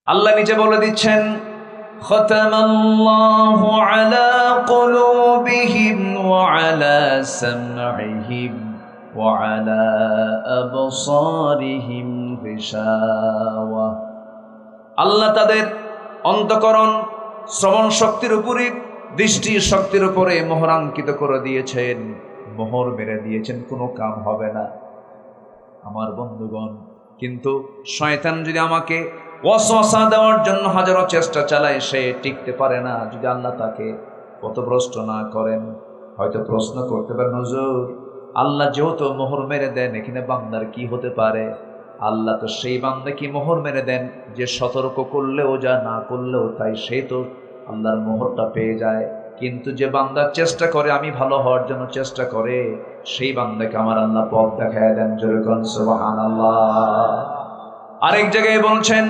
আল্লাহ নিজে বলে দিচ্ছেন, খতামাল্লাহু আলা কুলুবিহিম ওয়া আলা সামঈহিম ওয়া আলা আবসারিহিম গিশাওয়া। আল্লাহ তাদের অন্তঃকরণ শ্রবণ শক্তির উপরে, দৃষ্টি শক্তির উপরে মোহরাঙ্কিত করে দিয়েছেন, মোহর মেরে দিয়েছেন, কোনো কাম হবে না। আমার বন্ধুগণ, কিন্তু শয়তান যদি আমাকে ওয়াসওয়াসা দেওয়ার জন্য হাজারো চেষ্টা চালায়, সে টিকতে পারে না যদি আল্লাহ তাকে পথভ্রষ্ট না করেন। হয়তো প্রশ্ন করতে পারেন, হুজুর আল্লাহ যেহেতু মোহর মেরে দেন, এখানে বান্দার কি হতে পারে? আল্লাহ তো সেই বান্দাকে মোহর মেরে দেন যে সতর্ক করলেও যা, না করলেও তাই, সে তো আল্লাহর মোহরটা পেয়ে যায়। কিন্তু যে বান্দা চেষ্টা করে, আমি ভালো হওয়ার জন্য চেষ্টা করে, সেই বান্দাকে আমার আল্লাহ পথ দেখায় দেন। যেরকম সুবহানাল্লাহ। আরেক জায়গায় বলছেন,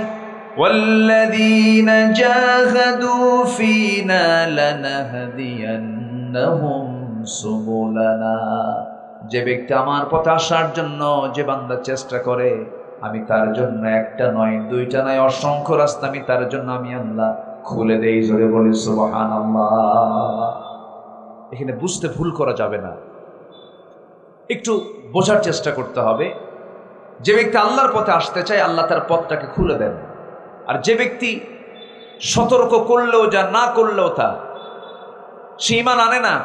ওয়াল্লাযীনা জাহাদু ফীনা লানাহদিয়ান্নাহুম সুবুলানা। যে ব্যক্তি আমার পথে আসার জন্য, যে বান্দা চেষ্টা করে, আমি তার জন্য একটা নয়, দুইটা নয়, অসংখ্য রাস্তা আমি তার জন্য আমি আল্লাহ খুলে দেই। জোরে বলি সুবহানাল্লাহ। এখানে বুঝতে ভুল করা যাবে না, একটু বোঝার চেষ্টা করতে হবে। যে ব্যক্তি আল্লাহর পথে আসতে চায়, আল্লাহ তার পথটাকে খুলে দেন। আর যে ব্যক্তি সতর্ক করলেও যা, না করলেও তা, সে ঈমান আনে না,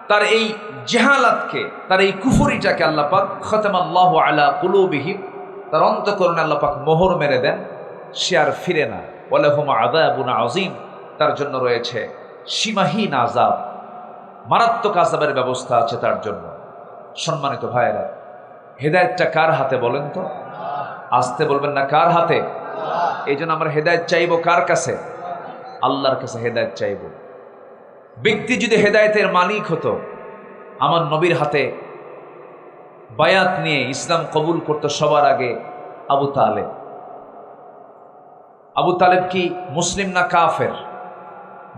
তার এই জাহালাতকে, তার এই কুফরিটাকে আল্লাহ পাক খতামাল্লাহু আলা কুলুবিহিম, তার অন্তঃকরণে আল্লাহ পাক মোহর মেরে দেন, সে আর ফিরে না। ওয়ালাহুম আযাবুন আযীম, তার জন্য রয়েছে সীমাহীন আযাব, মারাত্মক আযাবের ব্যবস্থা আছে তার জন্য। সম্মানিত ভাইয়েরা, হেদায়েতটা কার হাতে বলেন তো? আসতে বলবেন না, কার হাতে? এই জন্য আমরা হেদায়েত চাইবো কার কাছে? আল্লাহর কাছে হেদায়েত চাইবো। ব্যক্তি যদি হেদায়েতের মালিক হতো, আমার নবীর হাতে বায়াত নিয়ে ইসলাম কবুল করতো সবার আগে আবু তালেব। আবু তালেব কি মুসলিম না কাফের?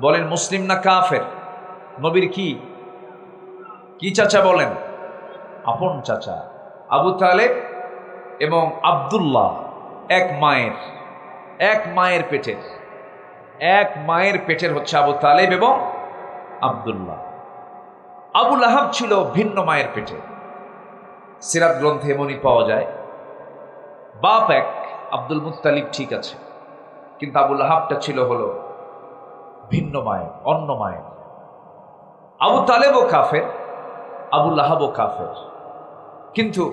বলেন, মুসলিম না কাফের? নবীর কি কি চাচা বলেন? আপন চাচা। আবু তালেব এবং আব্দুল্লাহ এক মায়ের পেটের হচ্ছে আবু তালেব এবং আব্দুল্লাহ। আবু লাহাব ছিল ভিন্ন মায়ের পেটে। সিরাত গ্রন্থে এমনই পাওয়া যায়। বাপ এক, আব্দুল মুত্তালিব ঠিক আছে, কিন্তু আবু লাহাবটা ছিল হলো ভিন্ন মায়ের, অন্য মায়ের। আবু তালেবও কাফের, আবু লাহাবও কাফের। কিন্তু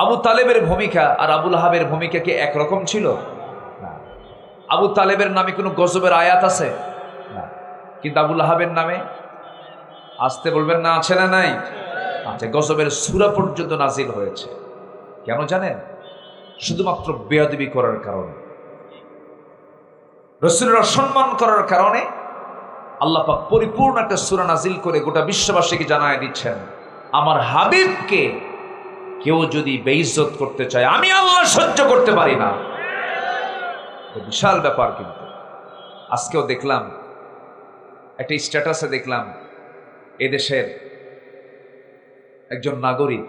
আবু তালেবের ভূমিকা আর আবু লাহাবের ভূমিকা কি একরকম ছিল? না। আবু তালেবের নামে কোনো গজবের আয়াত আছে? না। কিন্তু আবু লাহাবের নামে, আসতে বলবেন না, আছে না নাই? আচ্ছা, গজবের সূরা পর্যন্ত নাজিল হয়েছে। কেন জানেন? শুধুমাত্র বেয়াদবি করার কারণে, রাসূলের অসম্মান করার কারণে আল্লাহ পাক পরিপূর্ণ একটা সূরা নাজিল করে গোটা বিশ্ববাসীকে জানায় দিচ্ছেন, আমার হাবিবকে কেউ যদি বেইজ্জত করতে চায়, আমি আল্লাহ সহ্য করতে পারি না। বিশাল ব্যাপার। কিন্তু আজকেও দেখলাম একটা স্ট্যাটাসে, দেখলাম এদেশের একজন নাগরিক,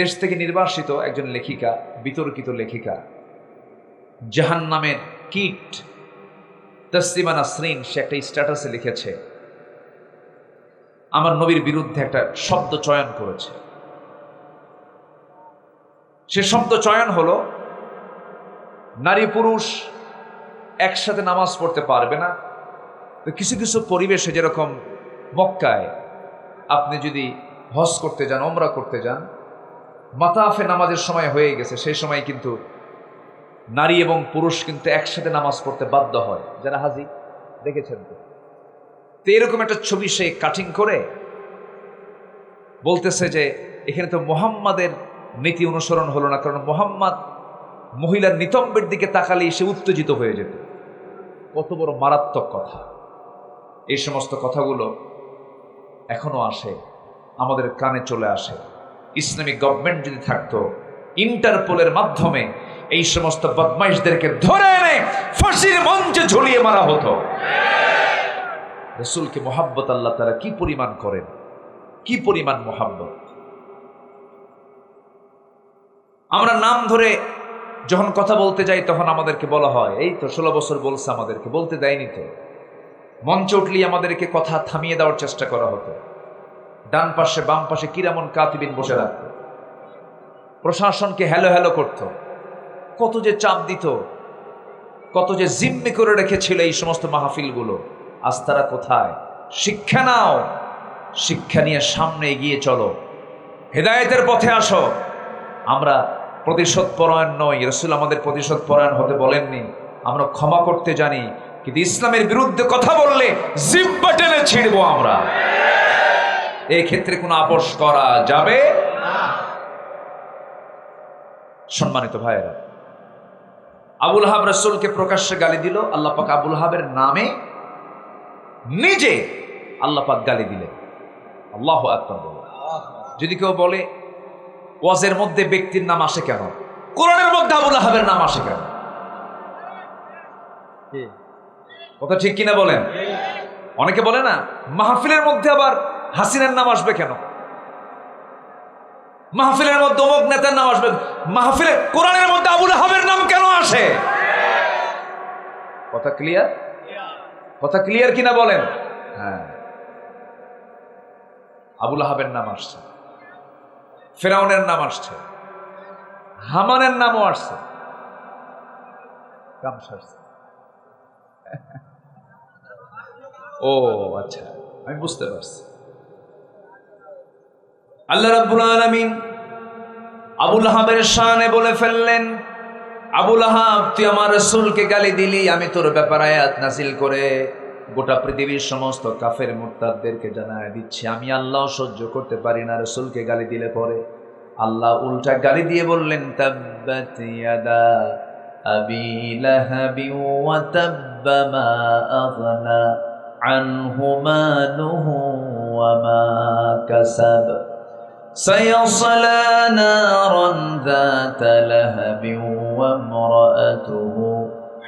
দেশ থেকে নির্বাসিত একজন লেখিকা, বিতর্কিত লেখিকা, জাহান্নামের কীট তাসলিমা নাসরিন, সে একটা স্ট্যাটাসে লিখেছে, আমার নবীর বিরুদ্ধে একটা শব্দ চয়ন করেছে। সে শব্দ চয়ন হলো, নারী পুরুষ একসাথে নামাজ পড়তে পারবে না। তো কিছু কিছু পরিবেশে, যেরকম মক্কায় আপনি যদি হজ করতে যান, ওমরা করতে যান, মাতাফে নামাজের সময় হয়ে গেছে, সেই সময় কিন্তু নারী এবং পুরুষ কিন্তু একসাথে নামাজ পড়তে বাধ্য হয়, যারা হাজি দেখেছেন। তো এরকম একটা ছবি সে কাটিং করে বলতেছে যে এখানে তো মুহাম্মাদের নীতি অনুসরণ হলো না, কারণ মুহাম্মদ মহিলার নিতম্বের দিকে তাকালেই সে উত্তেজিত হয়ে যেত। কত বড় মারাত্মক কথা! এই সমস্ত কথাগুলো এখনো আসে, আমাদের কানে চলে আসে। ইসলামিক গভর্নমেন্ট যদি থাকতো, ইন্টারপোলের মাধ্যমে এই সমস্ত বদমাইশদেরকে ধরে এনে ফাঁসির মঞ্চে ঝুলিয়ে মারা হতো। রাসূলকে মুহাব্বত আল্লাহ তাআলা কি পরিমাণ করেন, কি পরিমাণ মুহাব্বত! আমরা নাম ধরে যখন কথা বলতে যাই তখন আমাদেরকে বলা হয়, এই তো 16 বছর বলছে, আমাদেরকে বলতে দেয়নি তো। মঞ্চে উঠলেই আমাদেরকে কথা থামিয়ে দেওয়ার চেষ্টা করা হতো। ডান পাশে বাম পাশে কিরামন কাতিবিন বসে রাখত, প্রশাসনকে হ্যালো হ্যালো করত, কত যে চাপ দিত, কত যে জিম্মি করে রেখেছিল এই সমস্ত মাহফিলগুলো। আজ তারা কোথায়? শিক্ষা নাও, শিক্ষা নিয়ে সামনে এগিয়ে চলো, হেদায়েতের পথে আসো। আমরা প্রতিশোধ পরায়ণ নই, রাসূল আমাদের প্রতিশোধ পরায়ণ হতে বলেননি। আমরা ক্ষমা করতে জানি, কিন্তু ইসলামের বিরুদ্ধে কথা বললে জিহ্বা টেনে ছিঁড়বো আমরা। এই ক্ষেত্রে কোনো আপোষ করা যাবে না। সম্মানিত ভাইয়েরা, আবুল আহাব রাসূলকে প্রকাশ্যে গালি দিল। আল্লাহ পাক আবুল আহাবের নামে নিজে আল্লাহ পাক গালি দিলেন। আল্লাহু আকবার বলো। যদি কেউ বলে ওয়াজের মধ্যে ব্যক্তির নাম আসে কেন, কোরআনের মধ্যে আবুল আহাবের নাম আসে কেন? কথা ঠিক কিনা বলেন? অনেকে বলে না, মাহফিলের মধ্যে আবার হাসিনার নাম আসবে কেন, মাহফিলের মধ্যে অমুক নেতার নাম আসবে, মাহফিলে কোরআনের মধ্যে আবুল আহাবের নাম কেন আসে? কথা ক্লিয়ার? কথা ক্লিয়ার কিনা বলেন? হ্যাঁ, আবুল আহাবের নাম আসছে, ফেরাউনের নাম আসছে, হামানের নামও আসছে, ও আচ্ছা, আমি বুঝতে পারছি। আল্লাহ রাব্বুল আলামিন আবুল আহাবের শানে বলে ফেললেন, আবুল আহাব, তুই আমার রাসূলকে গালি দিলি, আমি তোর ব্যাপারে আয়াত নাযিল করে গোটা পৃথিবীর সমস্ত কাফের মুরতাদদেরকে জানায় দিচ্ছি, আমি আল্লাহ সহ্য করতে পারি না রাসূলকে গালি দিলে পরে। আল্লাহ উল্টা গালি দিয়ে বললেন, তাব্বাত ইয়াদা আবি লাহাবি ওয়া তাব্বা মা আগনা আনহু মালুহু ওয়া মা কাসাব সায়াসলা নারান যাতা লাহাবিন ওয়া ইমরাআতুহু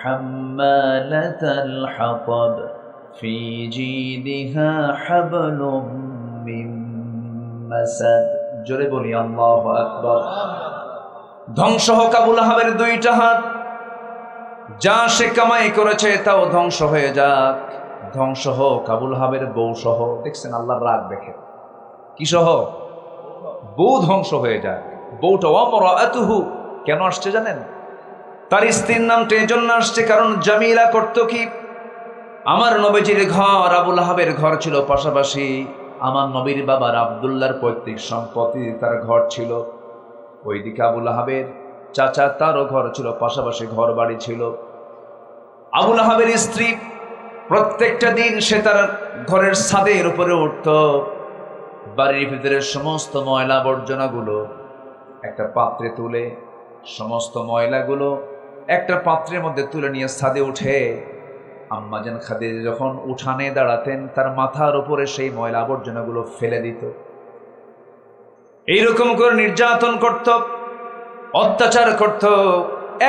হাম্মালাতাল হাতাব ফি জিদিহা হাবলুম মিন মাসাদ। জোরে বলি আল্লাহু আকবার। ধ্বংস হোক আবুল আহাবের দুইটা হাত, যা সে কামাই করেছে তাও ধ্বংস হয়ে যাক। ধ্বংস হোক আবুল আহাবের বউ সহ। দেখছেন আল্লাহর রাগ দেখে, কি সহ? বউ ধ্বংস হয়ে যাক। বউটা ওয়ামরাআতুহু কেন আসছে জানেন? তার স্ত্রীর নামটা এজন্য আসছে কারণ জামিলা করত কি, আমার নবীজির ঘর আবুল আহাবের ঘর ছিল পাশাপাশি, আমার নবীর বাবার আব্দুল্লাহর পৈতৃক সম্পত্তি তার ঘর ছিল ওইদিকে, আবুল আহাবের চাচা তারও ঘর ছিল পাশাপাশি, ঘর বাড়ি ছিল। আবুল আহাবের স্ত্রী প্রত্যেকটা দিন সে তার ঘরের ছাদের উপরে উঠত, বাড়ির ভিতরের সমস্ত ময়লা আবর্জনাগুলো একটা পাত্রে তুলে, সমস্ত ময়লাগুলো একটা পাত্রের মধ্যে তুলে নিয়ে ছাদে উঠে আম্মাজান খাদিজা যখন উঠানে দাঁড়াতেন তার মাথার উপরে সেই ময়লা আবর্জনাগুলো ফেলে দিত। এইরকম করে নির্যাতন করত, অত্যাচার করত।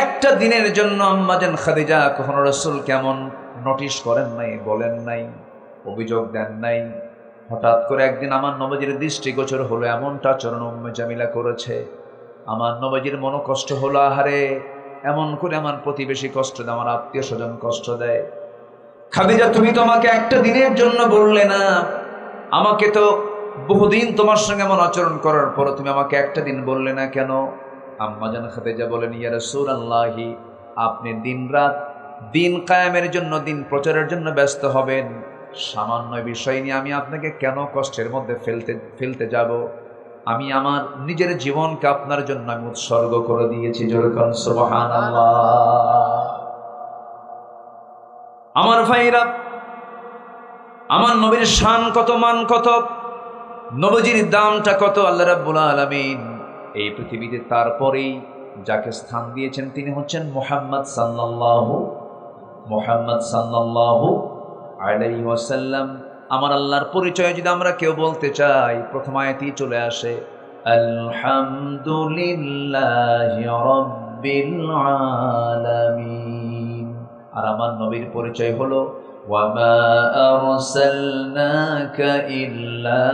একটা দিনের জন্য আম্মাজান খাদিজা কখনো রাসূল কেমন নোটিশ করেন নাই, বলেন নাই, অভিযোগ দেন নাই। হঠাৎ করে একদিন আমার নবীজির দৃষ্টিগোচর হলো এমনটা আচরণ উম্মে জামিলা করেছে। আমার নবীজির মনো কষ্ট হলো, আহারে এমন করে আমার প্রতিবেশী কষ্ট দেয়, আমার আত্মীয় স্বজন কষ্ট দেয়। খাদিজা, তুমি তো আমাকে একটা দিনের জন্য বললে না, আমাকে তো বহুদিন তোমার সঙ্গে এমন আচরণ করার পর তুমি আমাকে একটা দিন বললে না কেন? আম্মাজান খাদিজা বলেন, ইয়া রাসূলুল্লাহি, আপনি দিনরাত দিন কায়েমের জন্য, দিন প্রচারের জন্য ব্যস্ত হবেন, সামান্য বিষয় নিয়ে আমি আপনাকে কেন কষ্টের মধ্যে ফেলতে যাব? আমি আমার নিজের জীবনকে আপনার জন্য আমি উৎসর্গ করে দিয়েছি। যেরকম সুবহানাল্লাহ। আমার ভাইরা, আমার নবীর শান কত, মান কত, নবীজির দামটা কত আল্লাহ রাব্বুল আলামিন এই পৃথিবীতে তারপরেই যাকে স্থান দিয়েছেন তিনি হচ্ছেন মুহাম্মদ সাল্লাল্লাহু আলাইহি ওয়াসাল্লাম। আমার আল্লাহর পরিচয় যদি আমরা কেউ বলতে চাই, প্রথম আয়াতেই চলে আসে আলহামদুলিল্লাহি রাব্বিল আলামিন। আর আমার নবীর পরিচয় হলো ওয়ামা আরসালনাকা ইল্লা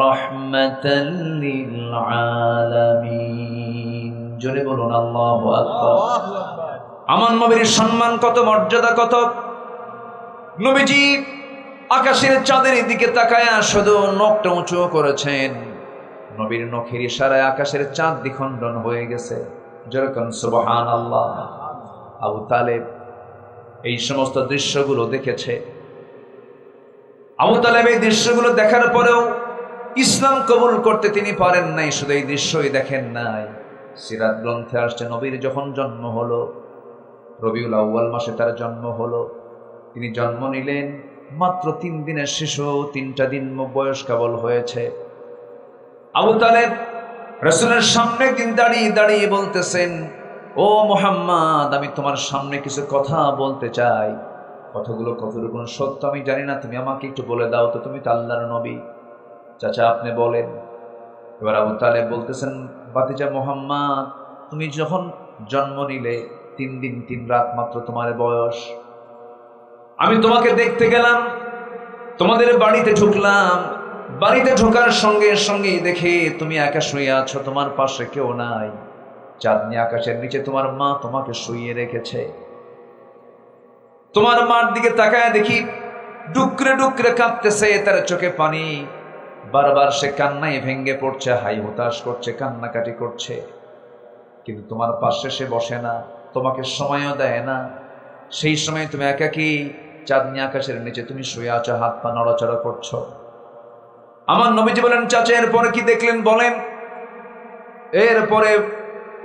রাহমাতাল লিল আলামিন। জোরে বলুন আল্লাহু আকবার। আমার নবীর সম্মান কত, মর্যাদা কত। নবীজি আকাশের চাঁদের দিকে তাকায়া শুধু নখটা উঁচু করেছেন, নবীর নখের ইশারায় আকাশের চাঁদ দ্বিখণ্ডন হয়ে গেছে। যেরকম সুবহানাল্লাহ। আবু তালেব এই সমস্ত দৃশ্যগুলো দেখেছে। আবু তালেব এই দৃশ্যগুলো দেখার পরেও ইসলাম কবুল করতে তিনি পারেন নাই। শুধু এই দৃশ্যই দেখেন নাই, সিরাত গ্রন্থে আসছে নবীর যখন জন্ম হলো, রবিউল আউয়াল মাসে তার জন্ম হলো। তিনি জন্ম নিলেন, মাত্র 3 দিনের শিশু, 3টা দিন বয়স কেবল হয়েছে। আবু তালেব রাসূলের সামনে একদিন দাঁড়িয়ে দাঁড়িয়ে বলতেছেন, ও মুহাম্মদ, আমি তোমার সামনে কিছু কথা বলতে চাই। কথাগুলো কতটুকু সত্য আমি জানি না, তুমি আমাকে একটু বলে দাও তো, তুমি তো আল্লাহর নবী। চাচা আপনি বলেন। এবার আবু তালেব বলতেছেন, ভাতিজা মুহাম্মদ, তুমি যখন জন্ম নিলে 3 দিন 3 রাত মাত্র তোমার বয়স। আমি তোমাকে দেখতে গেলাম, তোমাদের বাড়িতে ঢুকলাম। বাড়িতে ঢোকার সঙ্গে সঙ্গে দেখে তুমি একা শুয়ে আছো, তোমার পাশে কেউ নাই। চাঁদনি আকাশের নিচে তোমার মা তোমাকে শুইয়ে রেখেছে। তোমার মার দিকে তাকায় দেখি ডুকরে ডুকরে কাঁদতেছে, তার চোখে পানি। বারবার সে কান্নায় ভেঙ্গে পড়ছে, হাই হতাশ করছে, কান্নাকাটি করছে। কিন্তু তোমার পাশে সে বসে না, তোমাকে সময়ও দেয় না। সেই সময় তুমি একাকী চাঁদনি আকাশের নিচে তুমি শুয়ে আছো, হাত পা নড়াচড়া করছো। আমার নবীজি বলেন, চাচা এরপরে কি দেখলেন বলেন? এরপরে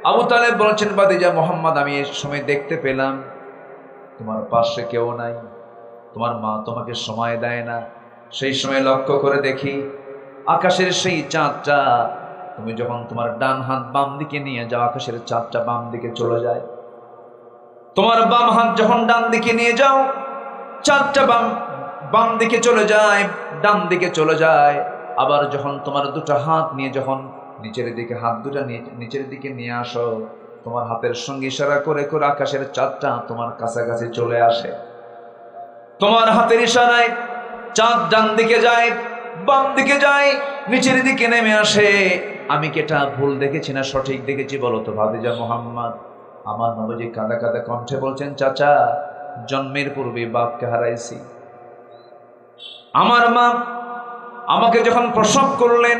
আবু তালেব বলছেন, ভাতিজা মুহাম্মদ, আমি এই সময় দেখতে পেলাম তোমার পাশে কেউ নাই, তোমার মা তোমাকে সময় দেয় না। সেই সময় লক্ষ্য করে দেখি আকাশের সেই চাঁদটা, তুমি যখন তোমার ডান হাত বাম দিকে নিয়ে যাও, আকাশের চাঁদটা বাম দিকে চলে যায়। তোমার বাম হাত যখন ডান দিকে নিয়ে যাও, চাঁদটা বাম দিকে চলে যায়, ডান দিকে চলে যায়। আবার যখন তোমার দুটো হাত নিয়ে যখন নিচের দিকে, হাত দুটা নিচের দিকে নিয়ে আসো, তোমার হাতের সঙ্গে ইশারা করে করে আকাশের চাঁদটা তোমার কাছাকাছি চলে আসে। তোমার হাতের ইশারায় চাঁদ ডান দিকে যায়, বাম দিকে যায়, নিচের দিকে নেমে আসে। আমি কি এটা ভুল দেখেছি না সঠিক দেখেছি বলো তো ভাতিজা মুহাম্মদ? আমার নবীজি কাঁদা কাঁদা কণ্ঠে বলছেন, চাচা, জন্মের পূর্বে বাপকে হারাইছি। আমার মা আমাকে যখন প্রসব করলেন,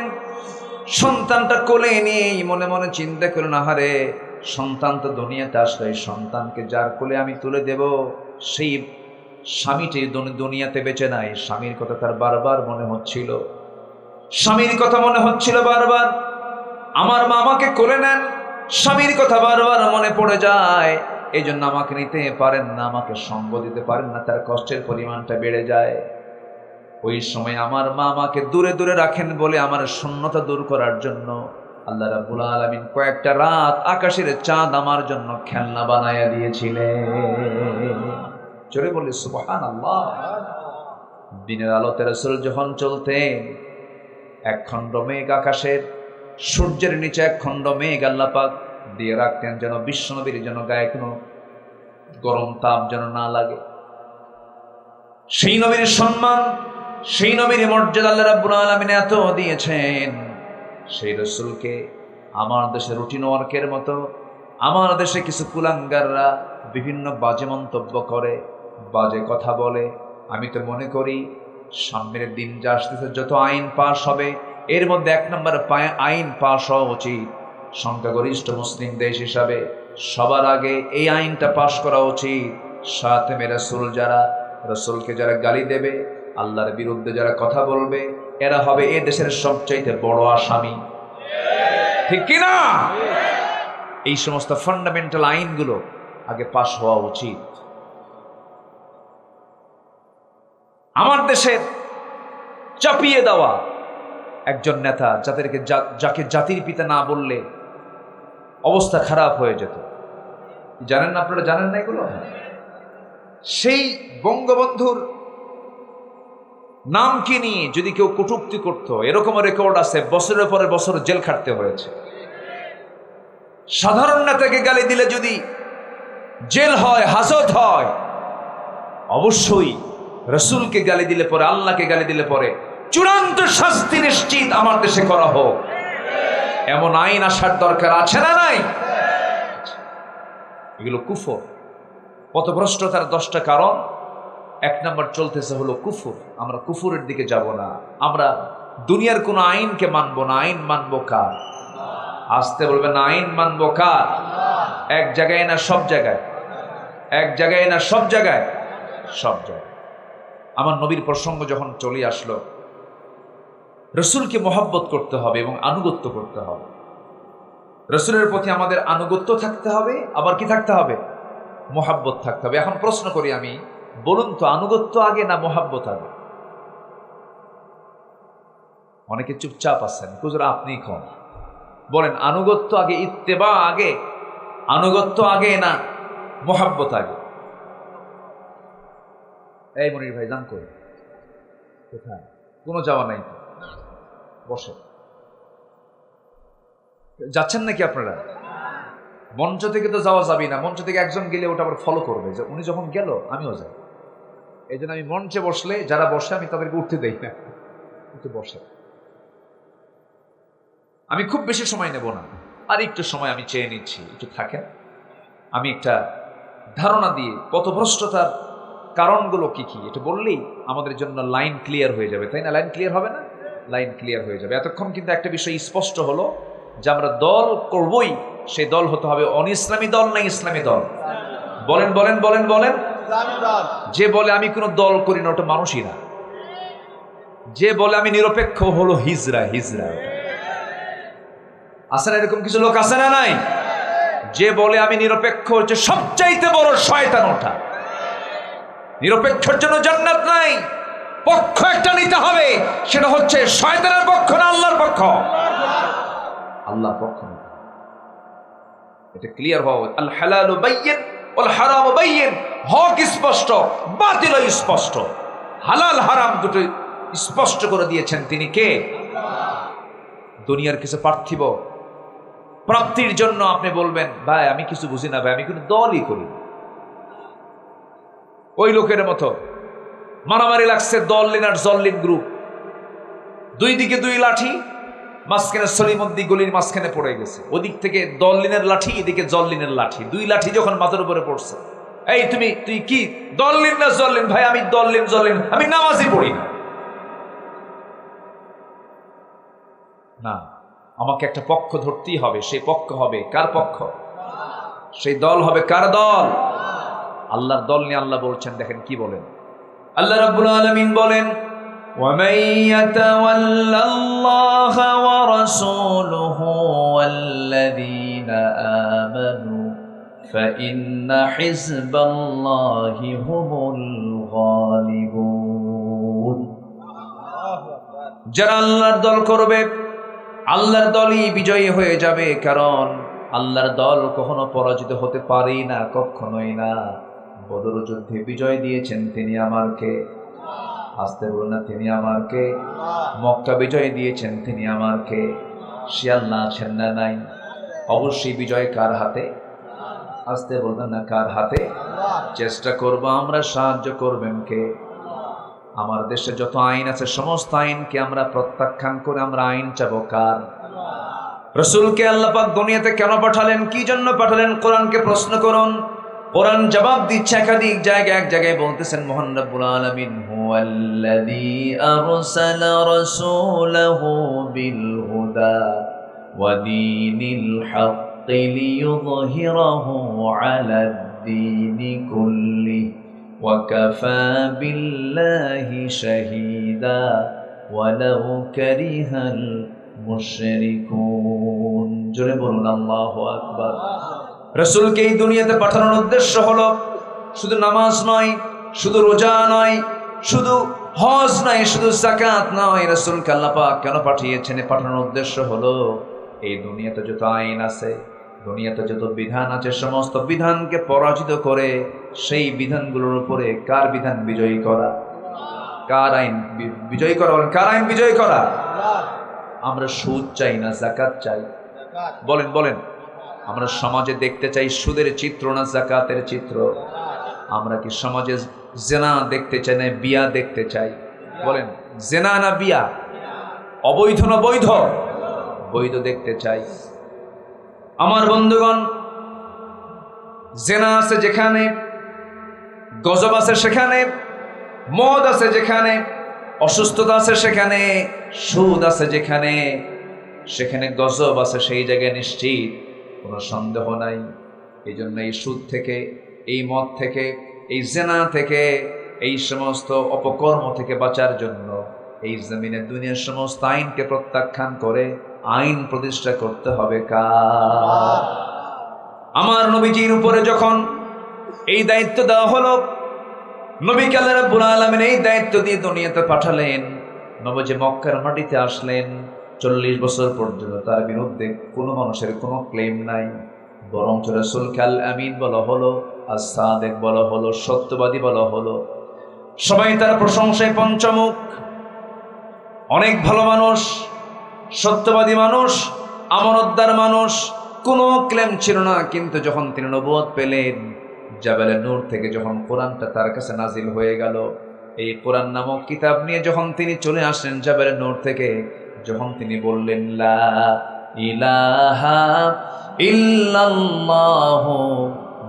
সন্তানটা কোলে নিয়েই মনে মনে চিন্তা করলেন, আহারে সন্তান তো দুনিয়াতে আসলো, এই সন্তানকে যার কোলে আমি তুলে দেব, সেই স্বামীটি দুনিয়াতে বেঁচে নাই। স্বামীর কথা তার বারবার মনে হচ্ছিল, স্বামীর কথা মনে হচ্ছিল বারবার। আমার মা আমাকে কোলে নেন, স্বামীর কথা বারবার মনে পড়ে যায়। এই জন্য আমাকে নিতে পারেন না, আমাকে সঙ্গ দিতে পারেন না, তার কষ্টের পরিমাণটা বেড়ে যায়। ওই সময় আমার মা আমাকে দূরে দূরে রাখেন বলে আমার শূন্যতা দূর করার জন্য আল্লাহ রাব্বুল আলামিন কয়েকটা রাত আকাশের চাঁদ আমার জন্য খেলনা বানায়া দিয়েছিলেন। জোরে বলি সুবহানাল্লাহ। দিনের আলোতে রাসূল যখন চলতেন, এক খণ্ড মেঘ আকাশের, সূর্যের নিচে এক খণ্ড মেঘ আল্লাহ পাক দিয়ে রাখতেন, যেন বিশ্বনবীর যেন গায়ে কোনো গরম তাপ যেন না লাগে। সেই নবীর সম্মান, সেই নবীর মর্যাদা আল্লাহ রাব্বুল আলামিন এত দিয়েছেন। সেই রাসূলকে আমার দেশে রুটিন ওয়ার্কের মতো আমার দেশে কিছু কুলাঙ্গাররা বিভিন্ন বাজে মন্তব্য করে, বাজে কথা বলে। আমি তো মনে করি সামনের দিন যা আসতেছে, যত আইন পাশ হবে, এর মধ্যে 1 নম্বর আইন পাশ হওয়া উচিত সংখ্যাগরিষ্ঠ মুসলিম দেশ হিসাবে। সবার আগে এই আইনটা পাশ করা উচিত, শাতিমে রাসূল যারা, রাসূলকে যারা গালি দেবে, আল্লাহর বিরুদ্ধে যারা কথা বলবে, এরা হবে এই দেশের সবচাইতে বড় আসামি। ঠিক কিনা? এই সমস্ত ফান্ডামেন্টাল আইনগুলো আগে পাশ হওয়া উচিত। আমার দেশের চাপিয়ে দেওয়া একজন নেতা, যাকে জাতির পিতা না বললে অবস্থা খারাপ হয়ে যেত, জানেন না আপনারা? জানেন না এগুলো? সেই বঙ্গবন্ধুর নামকে নিয়ে যদি কেউ কটূক্তি করত, এরকম রেকর্ড আছে, বছরের পরে বছর জেল খাটতে হয়েছে। সাধারণ নেতাকে গালি দিলে যদি জেল হয়, হাজত হয়, অবশ্যই রাসূলকে গালি দিলে পরে, আল্লাহকে গালি দিলে পরে চূড়ান্ত শাস্তি নিশ্চিত আমার দেশে করা হোক। এমন আইন আসার দরকার আছে না নাই? এগুলো কুফর। পথভ্রষ্টতার 10টা কারণ। 1 নম্বর চলতেছে হলো কুফর। আমরা কুফরের দিকে যাব না। আমরা দুনিয়ার কোন আইনকে মানব না। আইন মানব কার? আসতে বলবেন, আইন মানব কার? এক জায়গায় না সব জায়গায়? এক জায়গায় না সব জায়গায়? সব জায়গায়। আমার নবীর প্রসঙ্গ যখন চলে আসলো, রসুলকে মহব্বত করতে হবে এবং আনুগত্য করতে হবে। রসুলের প্রতি আমাদের আনুগত্য থাকতে হবে, আবার কি থাকতে হবে? মহাব্বত থাকতে হবে। এখন প্রশ্ন করি আমি, বলুন তো, আনুগত্য আগে না মহাব্বত আগে? অনেকে চুপচাপ আছেন, হুজুর আপনি কন, বলেন আনুগত্য আগে, ইত্তেবা আগে, আনুগত্য আগে না মহাব্বত আগে? এই মনির ভাই জান কই? কোথায়? কোনো যাওয়া নাই তো, বসে যাচ্ছেন নাকি আপনারা? মঞ্চ থেকে তো যাওয়া যাবে না। মঞ্চ থেকে একজন গেলে ওটা আবার ফলো করবে যে উনি যখন গেল আমিও যাই। এই জন্য আমি মঞ্চে বসলে যারা বসে আমি তাদেরকে উঠতে দেই না, একটু বসে। আমি খুব বেশি সময় নেব না, আর একটু সময় আমি চেয়ে নিচ্ছি, একটু থাকেন। আমি একটা ধারণা দিয়ে পথভ্রষ্টতার কারণগুলো কি কি এটা বললেই আমাদের জন্য লাইন ক্লিয়ার হয়ে যাবে, তাই না? লাইন ক্লিয়ার হবে না? লাইন ক্লিয়ার হয়ে যাবে। এতক্ষণ কিন্তু একটা বিষয় স্পষ্ট হলো যে আমরা দল করবই, সেই দল হতে হবে অনিসলামী দল না ইসলামী দল? বলেন বলেন বলেন বলেন। যে বলে আমি কোনো দল করি না, ওটা মানুষই না। যে বলে আমি নিরপেক্ষ, হলো হিজরা। হিজরা আছে না? এরকম কিছু লোক আছে না? নাই? যে বলে আমি নিরপেক্ষ হচ্ছে সবচাইতে বড় শয়তান ওটা। নিরপেক্ষের জন্য জান্নাত নাই। পক্ষ একটা নিতে হবে, সেটা হচ্ছে শয়তানের পক্ষ না আল্লাহর পক্ষ? আল্লাহর পক্ষ। এটা ক্লিয়ার হওয়া। আল হালালু বাইয়িন ওয়াল হারামু বাইয়িন। হক স্পষ্ট, বাতিল স্পষ্ট। হালাল হারাম দুটো স্পষ্ট করে দিয়েছেন তিনি কে? দুনিয়ার কিছু পার্থিব প্রাপ্তির জন্য আপনি বলবেন ভাই আমি কিছু বুঝি না, ভাই আমি কোনো দলই করি না, ওই লোকের মতো মারামারি লাগছে দললিন আর জল্লিন গ্রুপ, দুই দিকে দুই লাঠি, মাঝখানে সলিমদ্দি গলির মাঝখানে পড়ে গেছে। ওদিক থেকে দললিনের লাঠি, এদিকে জল্লিনের লাঠি, দুই লাঠি যখন মাথার উপরে পড়ছে, এই তুই কি দললিন না জল্লিন? ভাই আমি দললিন জল্লিন, আমি নামাজই পড়ি না। না, আমাকে একটা পক্ষ ধরতেই হবে। সেই পক্ষ হবে কার পক্ষ? সেই দল হবে কার দল? আল্লাহর দল নিয়ে আল্লাহ বলছেন, দেখেন কি বলেন। আল্লাহ রাব্বুল আলামিন বলেন, وَمَن يَتَوَلَّ اللَّهَ وَرَسُولَهُ وَالَّذِينَ آمَنُوا فَإِنَّ حِزْبَ اللَّهِ هُمُ الْغَالِبُونَ। যারা আল্লাহর দল করবে, আল্লাহর দলই বিজয়ী হয়ে যাবে। কারণ আল্লাহর দল কখনো পরাজিত হতে পারেই না, কখনোই না। বদর যুদ্ধে বিজয় দিয়েছেন তিনি আমার কে? আসতে বলুন না, তিনি আমার কে? মক্কা বিজয় দিয়েছেন তিনি আমার কে? সে আল্লাহ আছেন না নাই? অবশ্যই বিজয় কার হাতে? আসতে বলবেন না, কার হাতে? চেষ্টা করব আমরা, সাহায্য করবেন কে? আমার দেশে যত আইন আছে সমস্ত আইনকে আমরা প্রত্যাখ্যান করে আমরা আইন চাবো কার? রসুলকে আল্লাহ পাক দুনিয়াতে কেন পাঠালেন, কি জন্য পাঠালেন? কোরআনকে প্রশ্ন করুন, কোরআন জবাব দিচ্ছে একাধিক জায়গায়। এক জায়গায় বলতেছেন মহান রব্বুল আলামিন, হুয়াল্লাযী আরসালা রাসূলাহু বিল হুদা ওয়া দীনিল হাক্কি লিইয়ুযহিরাহু আলাদ দীনি কুল্লিহি ওয়া কাফা বিল্লাহি শাহীদা ওয়ালাউ কারিহাল মুশরিকুন। জোরে বলুন আল্লাহু আকবার। রাসূলকে এই দুনিয়াতে পাঠানোর উদ্দেশ্য হলো শুধু নামাজ নয়, শুধু রোজা নয়, শুধু হজ নয়, শুধু যাকাত নয়। রাসূলকে আল্লাহ পাক কেন পাঠিয়েছেন? পাঠানোর উদ্দেশ্য হলো এই দুনিয়াতে যত আইন আছে, দুনিয়াতে যত বিধান আছে, সমস্ত বিধানকে পরাজিত করে সেই বিধানগুলোর উপরে কার বিধান বিজয়ী করা? কার আইন বিজয়ী করা? বলেন, কার আইন বিজয়ী করা? আমরা সুদ চাই না যাকাত চাই? বলেন বলেন। আমরা সমাজে দেখতে চাই সুদের চিত্র না যাকাতের চিত্র? আমরা কি সমাজে জেনা দেখতে চাই না বিয়া দেখতে চাই? বলেন, জেনা না বিয়া? অবৈধ না বৈধ? বৈধ দেখতে চাই। আমার বন্ধুগণ, জেনা আছে যেখানে, গজব আছে সেখানে, মদ আছে যেখানে, অসুস্থতা আছে সেখানে, সুদ আছে যেখানে, সেখানে গজব আছে সেই জায়গায় নিশ্চিত, কোনো সন্দেহ নাই। এই জন্য এই সুদ থেকে, এই মদ থেকে, এই জেনা থেকে, এই সমস্ত অপকর্ম থেকে বাঁচার জন্য এই জমিনে দুনিয়ার সমস্ত আইনকে প্রত্যাখ্যান করে আইন প্রতিষ্ঠা করতে হবে কার? আমার নবীজির উপরে যখন এই দায়িত্ব দেওয়া হলো, নবীকে আল্লাহ রাব্বুল আলামিন এই দায়িত্ব দিয়ে দুনিয়াতে পাঠালেন। নবীজি মক্কার মাটিতে আসলেন, 40 বছর পর্যন্ত তার বিরুদ্ধে কোনো মানুষের কোনো ক্লেম নাই, বরং রাসূলকে আল আমিন বলা হলো, as-সাদিক বলা হলো, সত্যবাদী বলা হলো। সবাই তার প্রশংসায় পঞ্চমুখ। অনেক ভালো মানুষ, সত্যবাদী মানুষ, আমানতদার মানুষ, কোনো ক্লেম ছিল না। কিন্তু যখন তিনি নবুয়ত পেলেন, জাবালে নূর থেকে যখন কোরআনটা তার কাছে নাজিল হয়ে গেল, এই কোরআন নামক কিতাব নিয়ে যখন তিনি চলে আসলেন জাবালে নূর থেকে, যখন তিনি বললেন লা ইলাহা ইল্লাল্লাহু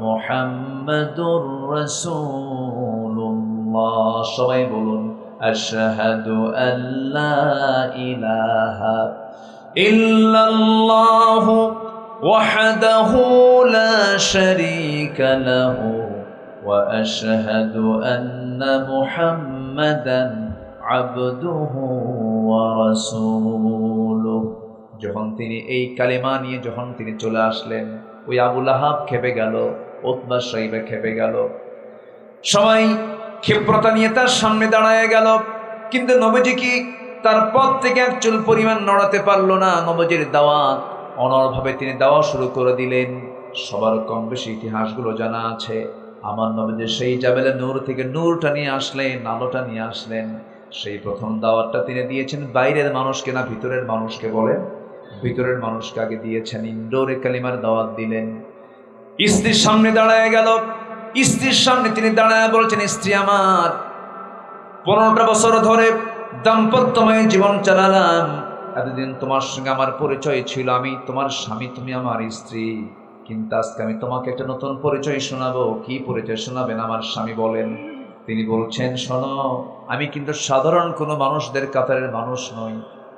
মুহাম্মাদুর রাসূলুল্লাহ, সবাই বলুন আশহাদু আল্লা ইলাহা ইল্লাল্লাহু ওয়াহদাহু লা শারীকা লাহু ওয়া আশহাদু আন্না মুহাম্মাদান আবদুহু ওয়া রাসূলুহু। যখন তিনি এই কালিমা নিয়ে যখন তিনি চলে আসলেন, ওই আবু লাহাব খেপে গেল, উতবা সাইবা খেপে গেল, সবাই ক্ষিপ্রতা নিয়ে তার সামনে দাঁড়ায় গেল। কিন্তু নবীজি কি তার পথ থেকে এক চুল পরিমাণ নড়াতে পারলো না। নবীজির দাওয়াত অনড়ভাবে তিনি দাওয়া শুরু করে দিলেন। সবার কম বেশি ইতিহাসগুলো জানা আছে। আমার নবীজি সেই জাবেলে নূর থেকে নূরটা নিয়ে আসলেন, আলোটা নিয়ে আসলেন। সেই প্রথম দাওয়াতটা তিনি দিয়েছেন বাইরের মানুষকে না ভিতরের মানুষকে বলেন? ভিতরের মানুষকে আগে দিয়েছেন, ইনডোরে কালিমার দাওয়াত দিলেন। স্ত্রীর সামনে দাঁড়ায় গেল, স্ত্রীর সামনে তিনি দাঁড়ায় বলছেন, স্ত্রী আমার, 15টা বছর ধরে দাম্পত্যময় জীবন চালালাম, এতদিন তোমার সঙ্গে আমার পরিচয় ছিল, আমি তোমার স্বামী, তুমি আমার স্ত্রী। কিন্তু আজকে আমি তোমাকে একটা নতুন পরিচয় শোনাবো। কি পরিচয় শোনাবেন আমার স্বামী? বলেন। তিনি বলছেন, শোনো, আমি কিন্তু সাধারণ কোনো মানুষদের কাতারের মানুষ নই।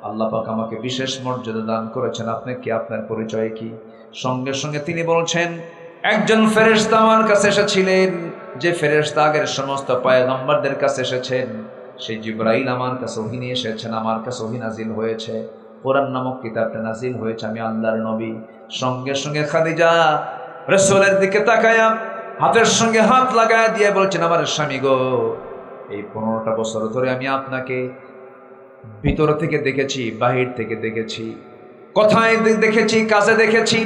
আল্লাহ পাক আমাকে বিশেষ মর্যাদা দান করেছেন। আপনি কি, আপনার পরিচয় কি? সঙ্গে সঙ্গে তিনি বলছেন, একজন ফেরেশতা আমার কাছে এসেছিলেন, যে ফেরেশতা আগের সমস্ত পয়গম্বরদের কাছে এসেছেন। সেই জিবরাইল আমার কাছে ওহী নিয়ে এসেছেন, আমার কাছে ওহী নাজিল হয়েছে, কোরআন নামক কিতাবটা নাজিল হয়েছে, আমি আল্লাহর নবী। সঙ্গে সঙ্গে খাদিজা রাসূলের দিকে তাকায়া হাতের সঙ্গে হাত লাগায় দিয়ে বলছেন, আমার স্বামী গো, এই 15টা বছর ধরে আমি আপনাকে ভিতর থেকে দেখেছি, বাহির থেকে দেখেছি, কথায় দেখেছি, কাজে দেখেছি,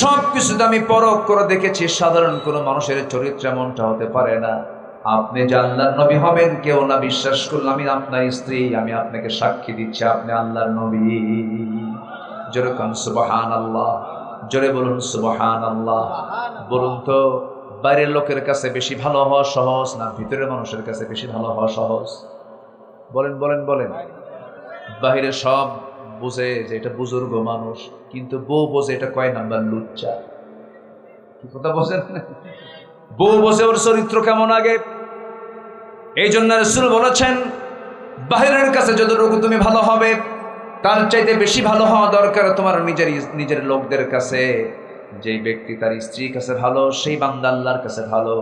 সব কিছুতে আমি পরখ করে দেখেছি। সাধারণ কোনো মানুষের চরিত্র এমনটা হতে পারে না। আপনি যে আল্লাহর নবী হবেন কেউ না বিশ্বাস করলে আমি আপনার স্ত্রী, আমি আপনাকে সাক্ষী দিচ্ছি আপনি আল্লাহর নবী। জোরে বলুন সুবহানাল্লাহ, জোরে বলুন সুবহানাল্লাহ। বলুন তো, বাইরের লোকের কাছে বেশি ভালো হওয়া সহজ না ভিতরের মানুষের কাছে বেশি ভালো হওয়া সহজ? বলেন বলেন বলেন। বাহিরে সব বোঝে যে এটা বুজুর্গ মানুষ, কিন্তু বউ বোঝে এটা কয় নাম্বার লুচ্চা। কি কথা বোঝেন? বউ বোঝে ওর চরিত্র কেমন আগে। এই জন্য রাসূল বলেছেন, বাহিরের কাছে যতটুকু তুমি ভালো হবে তার চাইতে বেশি ভালো হওয়া দরকার তোমার নিজের লোকদের কাছে। যে ব্যক্তি তার স্ত্রীর কাছে ভালো, সেই বান্দা আল্লাহর কাছে ভালো।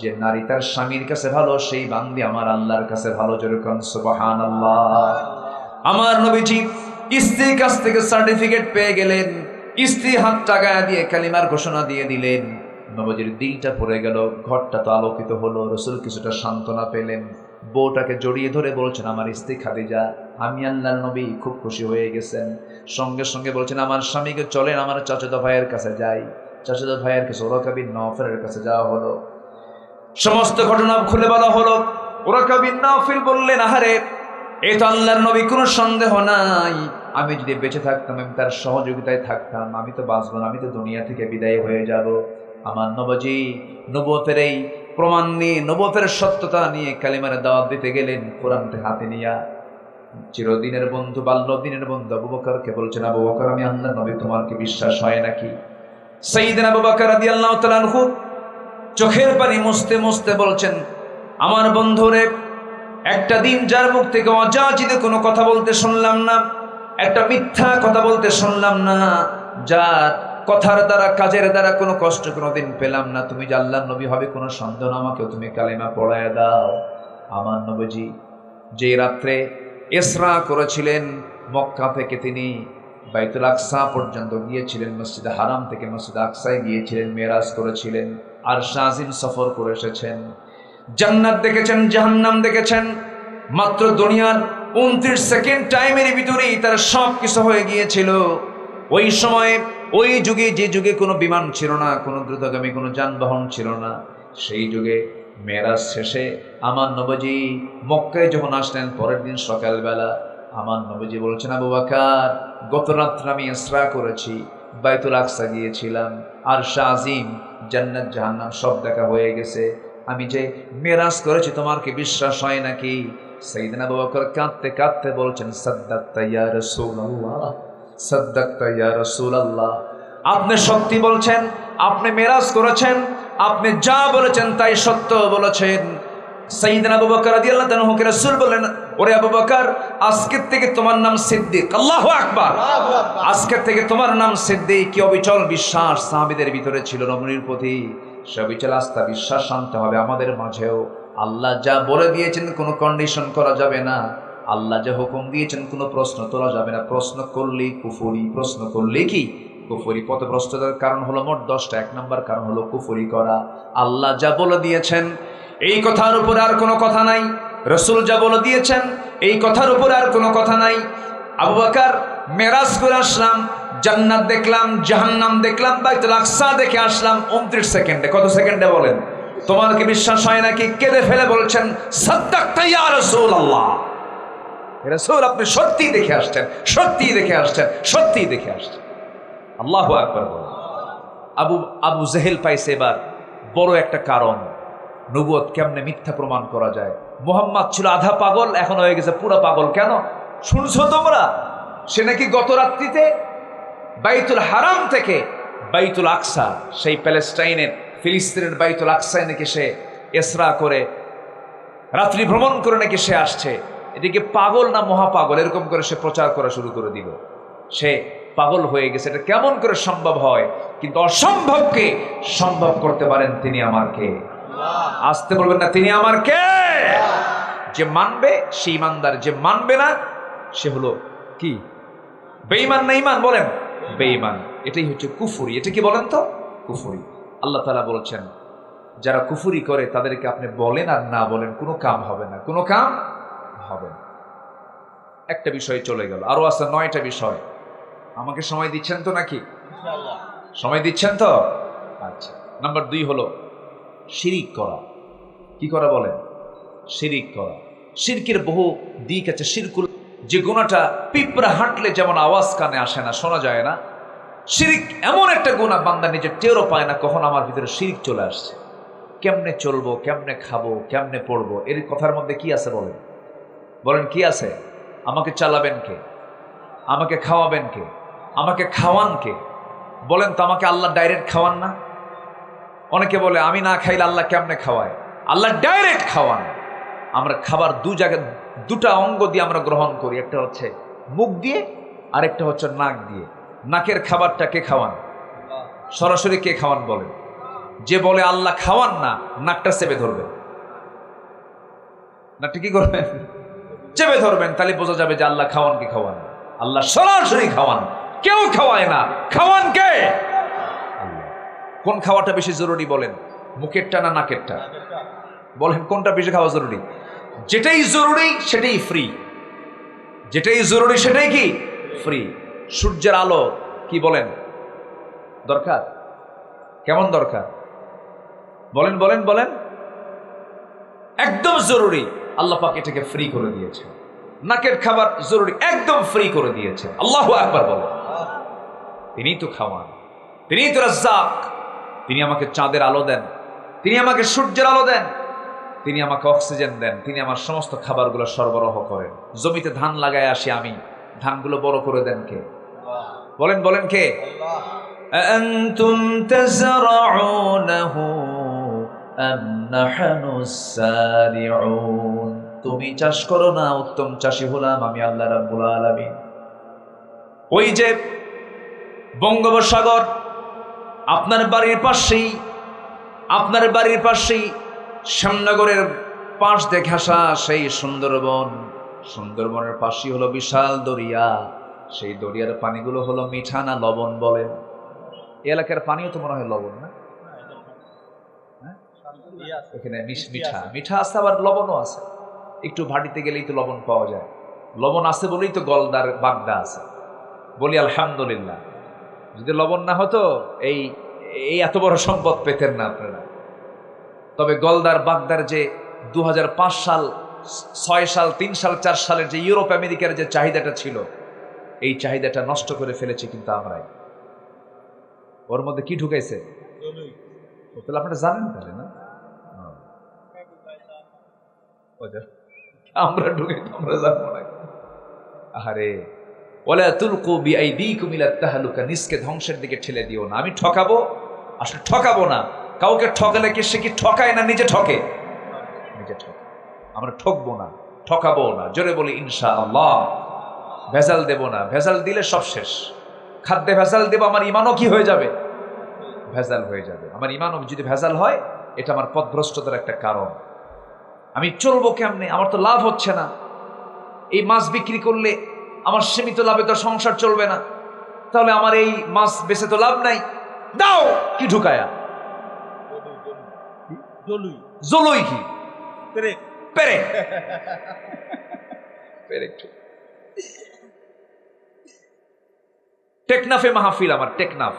যে নারী তার স্বামীর কাছে ভালো, সেই বান্দি আমার আল্লাহর কাছে ভালো। যেরকম সুবহানাল্লাহ। আমার নবীজি স্ত্রীর কাছ থেকে সার্টিফিকেট পেয়ে গেলেন, স্ত্রী হাত টাকায় দিয়ে কালিমার ঘোষণা দিয়ে দিলেন। নবীজির দিলটা পড়ে গেল, ঘরটা তো আলোকিত হলো। রাসূল কিছুটা সান্ত্বনা পেলেন। বউটাকে জড়িয়ে ধরে বলছেন, আমার স্ত্রী খাদিজা, আমি আল্লাহর নবী, খুব খুশি হয়ে গেছেন। সঙ্গে সঙ্গে বলছেন, আমার স্বামীকে চলেন আমার চাচাতো ভাইয়ের কাছে যাই। চাচাতো ভাইয়ের কাছে ওরাকা বিন নওফলের কাছে যাওয়া হলো। সমস্ত ঘটনা খুলে বলা হলো। ওরাকা বিন নওফল বললেন, আহারে, এই তো আল্লাহর নবী, কোনো সন্দেহ নাই, আমি যদি বেঁচে থাকতাম, আমি তার সহযোগিতায় থাকতাম, আমি তো বাঁচবো না, আমি তো দুনিয়া থেকে বিদায় হয়ে যাব। আমার নবীজি নবুয়তের এই প্রমাণ নিয়ে, নবুয়তের সত্যতা নিয়ে কালিমার দাওয়াত দিতে গেলেন, কোরআনটা হাতে নিয়া। চিরদিনের বন্ধু, বাল্যদিনের বন্ধু আবু বকরকে বলছেন, আবু বকর, আমি আল্লাহর নবী, তোমার কি বিশ্বাস হয় নাকি? সাইয়েদনা আবু বকর রাদিয়াল্লাহু তাআলা আনহু চোখের পানি মুছতে মুছতে বলছেন, আমার বন্ধুরে, একটা দিন যার মুখ থেকে অযাচিত কোনো কথা বলতে শুনলাম না, একটা মিথ্যা কথা বলতে শুনলাম না, যার কথার দ্বারা কাজের দ্বারা কোনো কষ্ট কোনোদিন পেলাম না, তুমি যে আল্লাহর নবী হবে কোনো সন্দেহ না, আমাকেও তুমি কালেমা পড়ায় দাও। আমার নবীজি যে রাত্রে ইসরা করেছিলেন, মক্কা থেকে তিনি বাইতুল আকসা পর্যন্ত গিয়েছিলেন, মসজিদে হারাম থেকে মসজিদে আকসায় গিয়েছিলেন, মেরাজ করেছিলেন, আর শাহিন সফর করে এসেছেন, জান্নাত দেখেছেন, জাহান্নাম দেখেছেন। মাত্র দুনিয়ার 29 সেকেন্ড টাইমের ভিতরেই তার সব কিছু হয়ে গিয়েছিল। ওই সময়ে, ওই যুগে, যে যুগে কোনো বিমান ছিল না, কোনো দ্রুতগামী কোনো যানবাহন ছিল না, সেই যুগে মেরাজ শেষে আমার নবীজি মক্কায় যখন আসলেন, পরের দিন সকালবেলা আমার নবীজি বলছেন, আবু বকর, গত রাত্রে আমি ইসরা করেছি, বাইতুল আকসা গিয়েছিলাম, আর শাহিন, জান্নাত জাহান্নাম সব দেখা হয়ে গেছে, আমি যে মেরাজ করেছি তোমার কি বিশ্বাস হয় নাকি? সাইয়েদনা আবু বকর কাঁদতে কাঁদতে বলছেন, সাদ্দাকতা ইয়া রাসূলুল্লাহ, সাদ্দাকতা ইয়া রাসূলুল্লাহ, আপনি সত্যি বলছেন, আপনি মেরাজ করেছেন, আপনি যা বলেছেন তাই সত্য বলেছেন। সাইয়েদনা আবু বকর রাদিয়াল্লাহু তাআলা কে রাসূল বলেন, ওরে আবু বকর, আজকের থেকে তোমার নাম সিদ্দিক। আল্লাহু আকবার। আজকের থেকে তোমার নাম সিদ্দিক। কি অবিচল বিশ্বাস সাহাবীদের ভিতরে ছিল নবীর প্রতি, সে অবিচল আস্থা বিশ্বাস আনতে হবে আমাদের মাঝেও। আল্লাহ যা বলে দিয়েছেন কোনো কন্ডিশন করা যাবে না, আল্লাহ যা হুকুম দিয়েছেন কোনো প্রশ্ন তোলা যাবে না। প্রশ্ন করলেই কুফরি, প্রশ্ন করলে কি কুফরি। পথভ্রষ্টতার কারণ হলো মোট 10টা। 1 নম্বর কারণ হলো কুফরি করা। আল্লাহ যা বলে দিয়েছেন এই কথার উপরে আর কোনো কথা নাই, রাসূল যা বলে দিয়েছেন এই কথার উপরে আর কোনো কথা নাই। আবু বকর, মেরাজ করে আসলাম, জান্নাত দেখলাম, জাহান্নাম দেখলাম, বাইতুল আকসা দেখে আসলাম 29 সেকেন্ডে। কত সেকেন্ডে বলেন? তোমার কি বিশ্বাস হয় নাকি? কেঁদে ফেলে বলছেন, সাদ্দাকতা ইয়া রাসূলুল্লাহ, রাসূল আপনি সত্যিই দেখে আসছেন, সত্যিই দেখে আসছেন, সত্যিই দেখে আসছেন। আল্লাহু আকবার বলেন। আবু জেহেল পাইছে এবার বড় একটা কারণ, নবুয়ত কেমনে মিথ্যা প্রমাণ করা যায়। মুহাম্মদ ছিল আধা পাগল, এখন হয়ে গেছে পুরা পাগল। কেন শুনছো তোমরা? সে নাকি গত রাত্রিতে বাইতুল হারাম থেকে বাইতুল আকসা, সেই প্যালেস্টাইনের ফিলিস্তিনের বাইতুল আকসায় নাকি সে ইসরা করে রাত্রি ভ্রমণ করে নাকি সে আসছে। এদিকে পাগল না মহাপাগল এরকম করে সে প্রচার করা শুরু করে দিল। সে পাগল হয়ে গেছে, এটা কেমন করে সম্ভব হয়? কিন্তু অসম্ভবকে সম্ভব করতে পারেন তিনি আমার কে? আসতে বলবেন না, তিনি আমার কে? যে মানবে সে ইমানদার, যে মানবে না সে হলো কি বেঈমান না ঈমান? বলেন বেঈমান। এটাই হচ্ছে কুফরি। এটা কি বলেন তো? কুফরি। আল্লাহ তাআলা বলছেন, যারা কুফরি করে তাদেরকে আপনি বলেন আর না বলেন কোনো কাম হবে না, কোনো কাম হবে না। একটা বিষয় চলে গেল, আরো আছে 9টা বিষয়। আমাকে সময় দিচ্ছেন তো নাকি? ইনশাআল্লাহ সময় দিচ্ছেন তো? আচ্ছা, নাম্বার 2 হলো শিরিক করা। কি করা বলেন? শিরিক করা। শিরকের বহু দিক আছে। শিরকুল, যে গুনাহটা পিঁপড়া হাঁটলে যেমন আওয়াজ কানে আসে না, শোনা যায় না, শিরিক এমন একটা গুনাহ বান্দা নিজে টেরও পায় না কখন আমার ভিতরে শিরিক চলে আসছে। কেমনে চলবো, কেমনে খাবো, কেমনে পড়বো, এর কথার মধ্যে কি আছে বলেন? বলেন কি আছে? আমাকে চালাবেন কে? আমাকে খাওয়াবেন কে? আমাকে খাওয়ান কে? বলেন তো, আমাকে আল্লাহ ডাইরেক্ট খাওয়ান না? অনেকে বলে আমি না খাইলে আল্লাহ কেমনে খাওয়ায়? আল্লাহ ডাইরেক্ট খাওয়ান। আমরা খাবার দুটা অঙ্গ দিয়ে আমরা গ্রহণ করি, একটা হচ্ছে মুখ দিয়ে, আরেকটা হচ্ছে নাক দিয়ে। নাকের খাবারটা কে খাওয়ান? সরাসরি কে খাওয়ান বলেন? যে বলে আল্লাহ খাওয়ান না, নাকটা চেপে ধরবেন। নাকটা কি করবেন? চেপে ধরবেন। তাহলে বোঝা যাবে যে আল্লাহ খাওয়ান কি খাওয়ান? আল্লাহ সরাসরি খাওয়ান, কেউ খাওয়ায় না। খাওয়ান কে? আল্লাহ। কোন খাওয়াটা বেশি জরুরি বলেন? মুখেরটা না নাকেরটা? বলেন কোনটা বেশি খাওয়া জরুরি? যেটাই জরুরি সেটাই ফ্রি। যেটাই জরুরি সেটাই কি ফ্রি। সূর্যের আলো কি বলেন দরকার? কেমন দরকার? বলেন বলেন বলেন। একদম জরুরি। আল্লাহ পাক এটাকে ফ্রি করে দিয়েছে। নাকের খাবার জরুরি, একদম ফ্রি করে দিয়েছে। আল্লাহু আকবার বলেন। তিনিই তো খাওয়ান, তিনিই তো রাজ্জাক। তিনি আমাকে চাঁদের আলো দেন, তিনি আমাকে সূর্যের আলো দেন, তিনি আমাকে অক্সিজেন দেন, তিনি আমার সমস্ত খাবারগুলো সরবরাহ করেন। জমিতে ধান লাগায় আসি আমি, ধানগুলো বড় করে দেন কে? বলেন বলেন কে? আনতুম তাজরাউনাহু আম নাহনুস সারিউন, তুমি চাষ করো না, উত্তম চাষী হলাম আমি আল্লাহ রাব্বুল আলামিন। ওই যে বঙ্গোপসাগর আপনার বাড়ির পাশেই, আপনার বাড়ির পাশেই শ্যামনগরের পাশ দিয়ে ঘেঁষা সেই সুন্দরবন, সুন্দরবনের পাশেই হলো বিশাল দরিয়া। সেই দরিয়ার পানিগুলো হলো মিঠা না লবণ বলেন? এই এলাকার পানিও তো মনে হয় লবণ না? এখানে মিঠা মিঠা আছে, আবার লবণও আছে। একটু ভাটিতে গেলেই তো লবণ পাওয়া যায়। লবণ আছে বলেই তো গলদার বাগদা আছে। বলি আলহামদুলিল্লাহ। যদি লবণ না হতো এই এই এত বড় সম্পদ পেতেন না আপনারা। তবে গলদার বাগদার যে 2005 সাল, 6 সাল, 3 সাল, 4 সালের যে ইউরোপ আমেরিকার যে চাহিদাটা ছিল, এই চাহিদাটা নষ্ট করে ফেলেছি কিন্তু আমরাই। ওর মধ্যে কি ঢুকাইছে তাহলে আপনারা জানেন তাহলে না? আমরা ঢুকে আমরা জানবো না। আহারে, ওয়ালা তুলকু বিআইদিকুম ইলা তাহলুকা, নিজকে ধ্বংসের দিকে ঠেলে দিও না। আমি ঠকাবো? আসলে ঠকাবো না। কাউকে ঠকালে কি সে কি ঠকায় না নিজে ঠকে? নিজে ঠকে। আমরা ঠকবো না, ঠকাবো না। জোরে বলি ইনশাআল্লাহ। ভেজাল দেব না, ভেজাল দিলে সব শেষ। খাদ্যে ভেজাল দেব, আমার ইমানও কি হয়ে যাবে? ভেজাল হয়ে যাবে। আমার ইমানও যদি ভেজাল হয়, এটা আমার পথভ্রষ্টতার একটা কারণ। আমি চলবো কেমনে? আমার তো লাভ হচ্ছে না। এই মাছ বিক্রি করলে আমার সীমিত লাভে তো সংসার চলবে না, তাহলে আমার এই মাছ বেচে তো লাভ নাই। দাও কি ঢুকায়া? জলুই কি? পেরেক। টেকনাফে মাহফিল আমার, টেকনাফ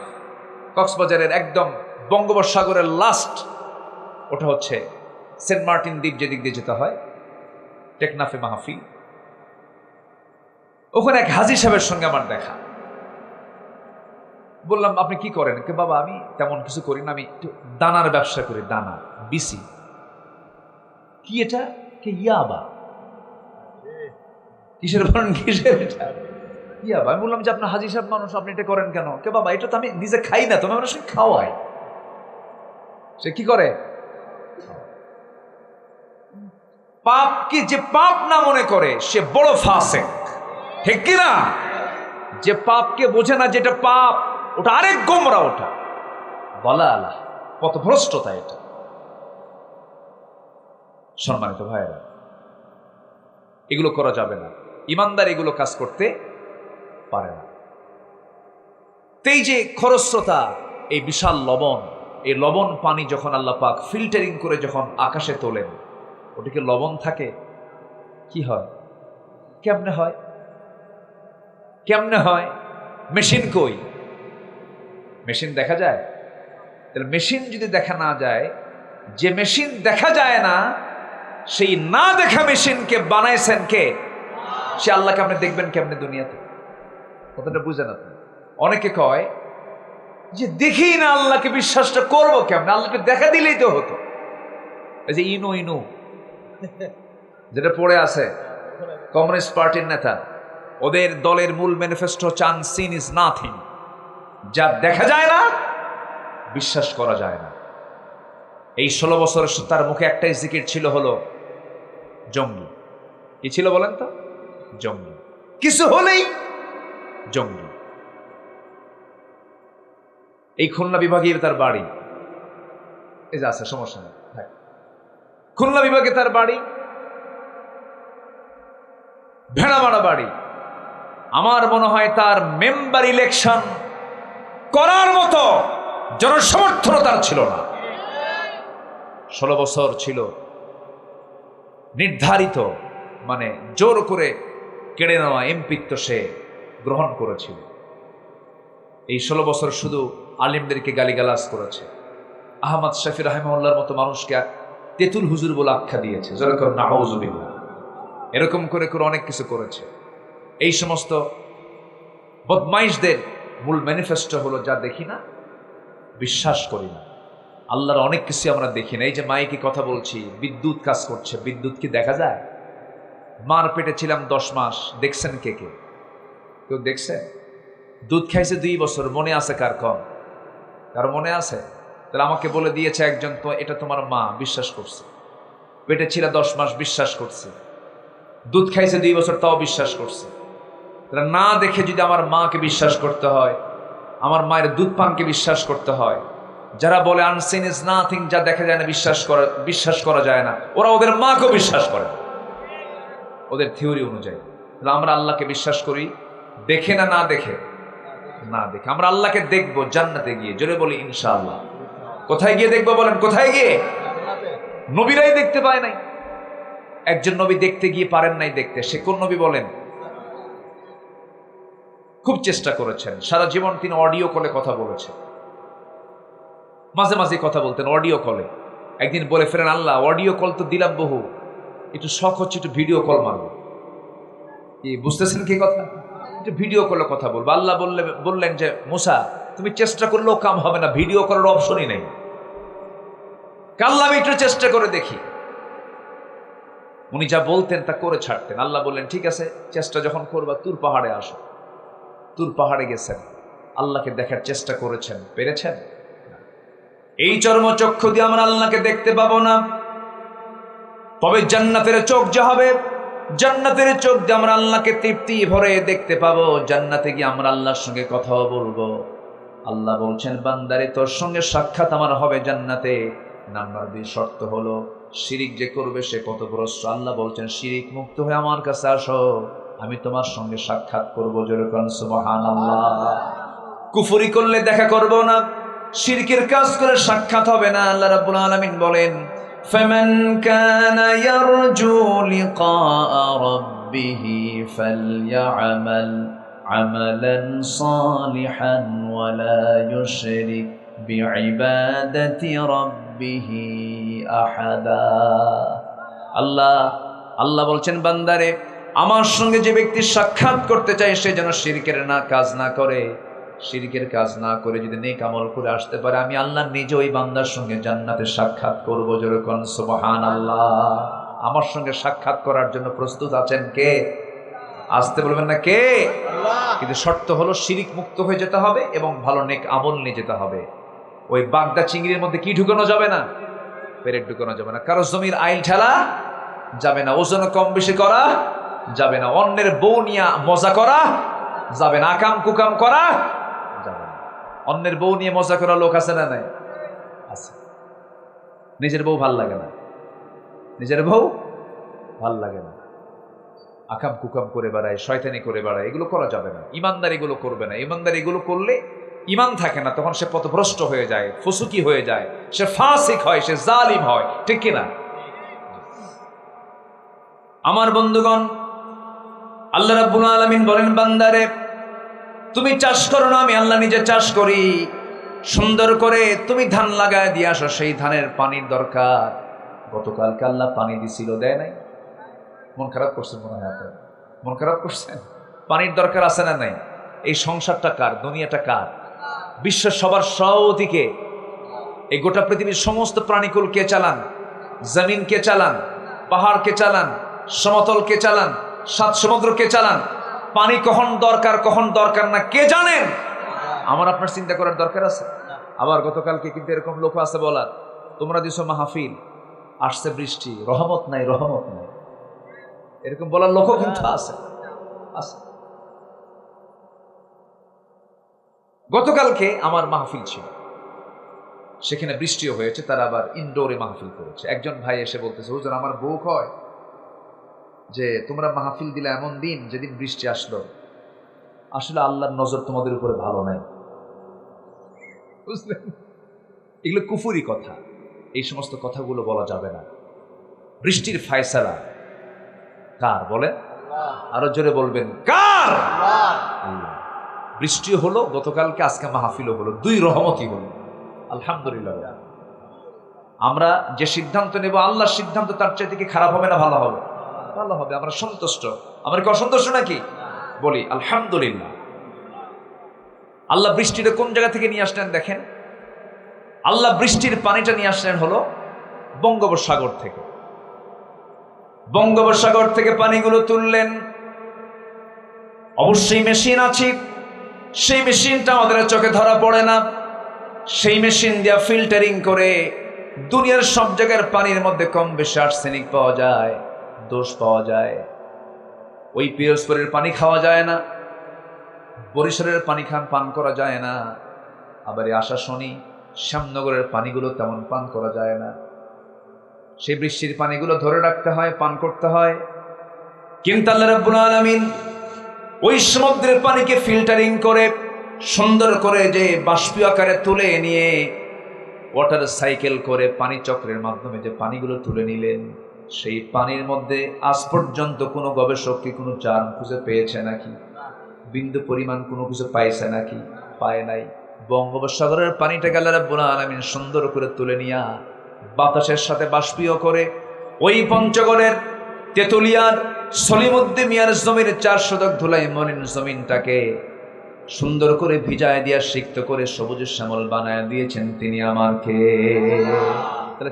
কক্সবাজারের একদম বঙ্গোপসাগরের লাস্ট, ওটা হচ্ছে সেন্ট মার্টিন দ্বীপ যেদিক দিয়ে যেতে হয়, টেকনাফে মাহফিল। ওখানে এক হাজী সাহেবের সঙ্গে আমার দেখা। বললাম আপনি কি করেন? কে বাবা আমি তেমন কিছু করি না, আমি একটু দানার ব্যবসা করি। দানা, বিসি। কি এটা? কে? ইয়াবা। কিসের বলেন? কিসের এটা? ইয়াবা। আমি বললাম যে আপনার হাজী সাহেব মানুষ, আপনি এটা করেন কেন? কে বাবা এটা তো আমি নিজে খাই না, তুমি মানুষকে খাওয়াই। সে কি করে? পাপ কি যে পাপ না মনে করে সে বড় ফাসিক, ঠিক কি না? যে পাপকে বোঝে না যেটা পাপ, ওটা আরেক গোমরা, ওটা বলা আলা পথভ্রষ্টতা। এটা সম্মানিত ভাইয়েরা, এগুলো করা যাবে না। ইমানদার এগুলো কাজ করতে পারে না। এই যে খরস্রোতা, এই বিশাল লবণ, এই লবণ পানি যখন আল্লাহ পাক ফিল্টারিং করে যখন আকাশে তোলেন, ওটাকে লবণ থাকে? কি হয়? কেমনে হয়? কেমনে হয়? মেশিন কই? মেশিন দেখা যায়? তাহলে মেশিন যদি দেখা না যায়, যে মেশিন দেখা যায় না, সেই না দেখা মেশিনকে বানাইছেন কে? সে আল্লাহকে আপনি দেখবেন কেমনে দুনিয়াতে? কথাটা বুঝেন আপনি? অনেকে কয় যে দেখি না আল্লাহকে, বিশ্বাসটা করবো কেমনে? আল্লাহকে দেখা দিলেই তো হতো। এই যে ইনু ইনু যেটা পড়ে আছে, কমিউনিস্ট পার্টির নেতা, ওদের দলের মূল ম্যানিফেস্টো হচ্ছে আনসিন ইজ নাথিং। যা দেখা যায় না বিশ্বাস করা যায় না। এই 16 বছর তার মুখে একটাই জিকির ছিল, হলো জঙ্গি। কি ছিল বলেন তো? জঙ্গি। কিছু হলেই জঙ্গি। এই খুলনা বিভাগে তার বাড়ি, এই যে আছে, সমস্যা নেই, খুলনা বিভাগে তার বাড়ি, ভেড়ামারা বাড়ি। আমার মনে হয় তার মেম্বার ইলেকশন করার মতো জনসমর্থন তার ছিল না। 16 বছর ছিল নির্ধারিত, মানে জোর করে কেড়ে নেওয়া এমপিত্ব সে গ্রহণ করেছিল। এই 16 বছর শুধু আলিমদেরকে গালিগালাজ করেছে। আহমদ শফি রাহিমাহুল্লাহর মতো মানুষকে তেতুল হুজুর বলে আখ্যা দিয়েছে। যেরকম নাউজুবিল্লাহ, এরকম করে করে অনেক কিছু করেছে। এই সমস্ত বদমাইশদের মূল ম্যানিফেস্টো হলো যা দেখি না বিশ্বাস করি না। আল্লাহর অনেক কিছু আমরা দেখি না। এই যে মাইকে কথা বলছি, বিদ্যুৎ কাজ করছে, বিদ্যুৎ কি দেখা যায়? মার পেটে ছিলাম 10 মাস, দেখছেন কে কে? কেউ দেখছেন? দুধ খাইছে 2 বছর, মনে আছে কার? কম কার মনে আছে? তাহলে আমাকে বলে দিয়েছে একজন, তো এটা তোমার মা, বিশ্বাস করছে। পেটে ছিল 10 মাস, বিশ্বাস করছে। দুধ খাইছে 2 বছর, তাও বিশ্বাস করছে। তাহলে না দেখে যদি আমার মাকে বিশ্বাস করতে হয়, আমার মায়ের দুধ পানকে বিশ্বাস করতে হয়, যারা বলে আনসিন ইজ নাথিং, যা দেখা যায় না বিশ্বাস করা যায় না, ওরা ওদের মাকেও বিশ্বাস করে ওদের থিওরি অনুযায়ী। তাহলে আমরা আল্লাহকে বিশ্বাস করি দেখে না, না দেখে? না দেখে। আমরা আল্লাহকে দেখবো জান্নাতে গিয়ে, জোরে বলি ইনশাআল্লাহ। কোথায় গিয়ে দেখবো বলেন? কোথায় গিয়ে? নবীরাই দেখতে পায় নাই। একজন নবী দেখতে গিয়ে পারেন নাই দেখতে, সে কোন নবী বলেন? খুব চেষ্টা করেছেন, সারা জীবন তিনি অডিও কলে কথা বলেছেন, মাঝে মাঝে কথা বলতেন অডিও কলে। একদিন বলে ফেরেন, আল্লাহ অডিও কল তো দিলাম বহু, একটু শখ হচ্ছে একটু ভিডিও কল মারবো। কি বুঝতেছেন কি কথা? একটু ভিডিও কলে কথা বলবো। আল্লাহ বললেন যে মুসা, তুমি চেষ্টা করলেও কাম হবে না, ভিডিও করার অপশনই নেই। আল্লাহ আমি একটু চেষ্টা করে দেখি। উনি যা বলতেন তা করে ছাড়তেন। আল্লাহ বললেন ঠিক আছে, চেষ্টা যখন করবা তুর পাহাড়ে আসো। তুর পাহাড়ে গেছেন, আল্লাহকে দেখার চেষ্টা করেছেন, পেরেছেন? এই চর্মচক্ষু দিয়ে আমরা আল্লাহকে দেখতে পাবো না, তবে জান্নাতের চোখ যা হবে, জান্নাতের চোখ দিয়ে আমরা আল্লাহকে তৃপ্তি ভরে দেখতে পাবো। জান্নাতে গিয়ে আমরা আল্লাহর সঙ্গে কথাও বলবো। আল্লাহ বলছেন, বান্দারে তোর সঙ্গে সাক্ষাৎ আমার হবে জান্নাতে। নাম্বার 2 শর্ত হলো, শিরিক যে করবে সে পথভ্রষ্ট। আল্লাহ বলছেন, শিরিক মুক্ত হয়ে আমার কাছে আসো, আমি তোমার সঙ্গে সাক্ষাৎ করবো। যেরকম সুবহানাল্লাহ। কুফরি করলে দেখা করব না, শিরকের কাজ করে সাক্ষাৎ হবে না। আল্লাহ রাব্বুল আলামিন বলেন, ফামান কানা ইয়ারজু লিকাআ রাব্বিহি ফালইআমাল আমালান সালিহান ওয়া লা ইউশরিক বিইবাদাতি রাব্বিহি আহাদা। আল্লাহ বলছেন, বান্দারে আমার সঙ্গে যে ব্যক্তি সাক্ষাৎ করতে চায় সে যেন শিরকের কাজ না করে। শিরকের কাজ না করে যদি নেক আমল করে আসতে পারে, আমি আল্লাহ নিজে ওই বান্দার সঙ্গে জান্নাতে সাক্ষাৎ করবো। যেরকম সুবহানাল্লাহ। আমার সঙ্গে সাক্ষাৎ করার জন্য প্রস্তুত আছেন কে? আসতে বলবেন না কে? আল্লাহ। কিন্তু শর্ত হলো শিরিক মুক্ত হয়ে যেতে হবে এবং ভালো নেক আমল নিয়ে যেতে হবে। ওই বাগদা চিংড়ির মধ্যে কি ঢুকানো যাবে না? পেরেক ঢুকানো যাবে না, কারো জমির আইল ঠেলা যাবে না, ওজন কম বেশি করা যাবে না, অন্যের বউ নিয়ে মজা করা যাবে না, আকাম কুকাম করা যাবে না। অন্যের বউ নিয়ে মজা করা লোক আছে না? নাই, আছে। নিজের বউ ভাল লাগে না, নিজের বউ ভাল লাগে না, আকাম কুকাম করে বেড়ায়, শয়তানি করে বেড়ায়, এগুলো করা যাবে না। ইমানদার এগুলো করবে না। ইমানদার এগুলো করলে ইমান থাকে না, তখন সে পথভ্রষ্ট হয়ে যায়, ফুসুকি হয়ে যায়, সে ফাসিক হয়, সে জালিম হয়, ঠিক কিনা? আমার বন্ধুগণ, আল্লাহ রাব্বুল আলামিন বলেন, বান্দারে তুমি চাষ করো না, আমি আল্লাহ নিজে চাষ করি। সুন্দর করে তুমি ধান লাগায় দিয়ে আসো, সেই ধানের পানির দরকার। গতকালকে আল্লাহ পানি দিছিল, দেয় নাই? মন খারাপ করছেন মনে হয় আপনার? মন খারাপ করছেন? পানির দরকার আছে না নাই? এই সংসারটা কার? দুনিয়াটা কার? বিশ্বের সবার সভাপতি কে? এই গোটা পৃথিবীর সমস্ত প্রাণীকুল কে চালান? জমিন কে চালান? পাহাড় কে চালান? সমতল কে চালান? 7 সমুদ্র কে চালান? পানি কখন দরকার কখন দরকার না কে জানেন? আমার আপনার চিন্তা করার দরকার আছে? আবার গতকালকে কিন্তু এরকম লোক আছে বলার, তোমরা দিছো মাহফিল, আসছে বৃষ্টি, রহমত নাই, রহমত নাই, এরকম বলার লোকও কিন্তু আছে। গতকালকে আমার মাহফিল ছিল, সেখানে বৃষ্টিও হয়েছে, তারা আবার ইনডোরে মাহফিল করেছে। একজন ভাই এসে বলতেছে, হুজুর আমার বউ কয় যে তোমরা মাহফিল দিলে এমন দিন যেদিন বৃষ্টি আসলো, আসলে আল্লাহর নজর তোমাদের উপরে ভালো নাই। বুঝলেন? এগুলো কুফুরি কথা, এই সমস্ত কথাগুলো বলা যাবে না। বৃষ্টির ফায়সালা কার বলেন? আরো জোরে বলবেন, কার? আল্লাহ। বৃষ্টি হলো গতকালকে, আজকে মাহফিলও হলো, 2 রহমতই হলো। আলহামদুলিল্লাহ। আমরা যে সিদ্ধান্ত নেব, আল্লাহর সিদ্ধান্ত তার চাইতে কি খারাপ হবে না ভালো হবে? ভালো হবে। আমরা সন্তুষ্ট। আমরা কি অসন্তুষ্ট নাকি? বলি আলহামদুলিল্লাহ। আল্লাহ বৃষ্টিটা কোন জায়গা থেকে নিয়ে আসলেন দেখেন। আল্লাহ বৃষ্টির পানিটা নিয়ে আসলেন হলো বঙ্গোপসাগর থেকে। বঙ্গোপসাগর থেকে পানিগুলো তুললেন। অবশ্যই মেশিন আছে, সেই মেশিনটা আমাদের চোখে ধরা পড়ে না। সেই মেশিন দিয়া ফিল্টারিং করে দুনিয়ার সব জায়গার পানির মধ্যে কম বেশি আর্সেনিক পাওয়া যায়, দোষ পাওয়া যায়। ওই পিরোজপুরের পানি খাওয়া যায় না, বরিশালের পানি পান করা যায় না, আবার এই আশাশনি শ্যামনগরের পানিগুলো তেমন পান করা যায় না। সেই বৃষ্টির পানিগুলো ধরে রাখতে হয়, পান করতে হয়। কিন্তু আল্লাহ রাব্বুল আলামিন ওই সমুদ্রের পানিকে ফিল্টারিং করে সুন্দর করে যে বাষ্পীয় আকারে তুলে নিয়ে ওয়াটার সাইকেল করে পানি চক্রের মাধ্যমে যে পানিগুলো তুলে নিলেন, সেই পানির মধ্যে আজ পর্যন্ত কোনো গবেষক কি কোনো জার্ম খুঁজে পেয়েছে নাকি? বিন্দু পরিমাণ কোনো কিছু পাইছে নাকি? পায় নাই। বঙ্গোপসাগরের পানিটাকে আল্লাহ রাব্বুল আলামিন সুন্দর করে তুলে নিয়া বাতাসের সাথে বাষ্পীয় করে ওই পঞ্চগড়ের তেতুলিয়ার সলিমুদ্দিন মিয়ার জমির 4 শতক ধুলাই মলিন জমিনটাকে সুন্দর করে ভিজায় দিয়া সিক্ত করে সবুজ শ্যামল বানায় দিয়েছেন তিনি আমার কে। তাহলে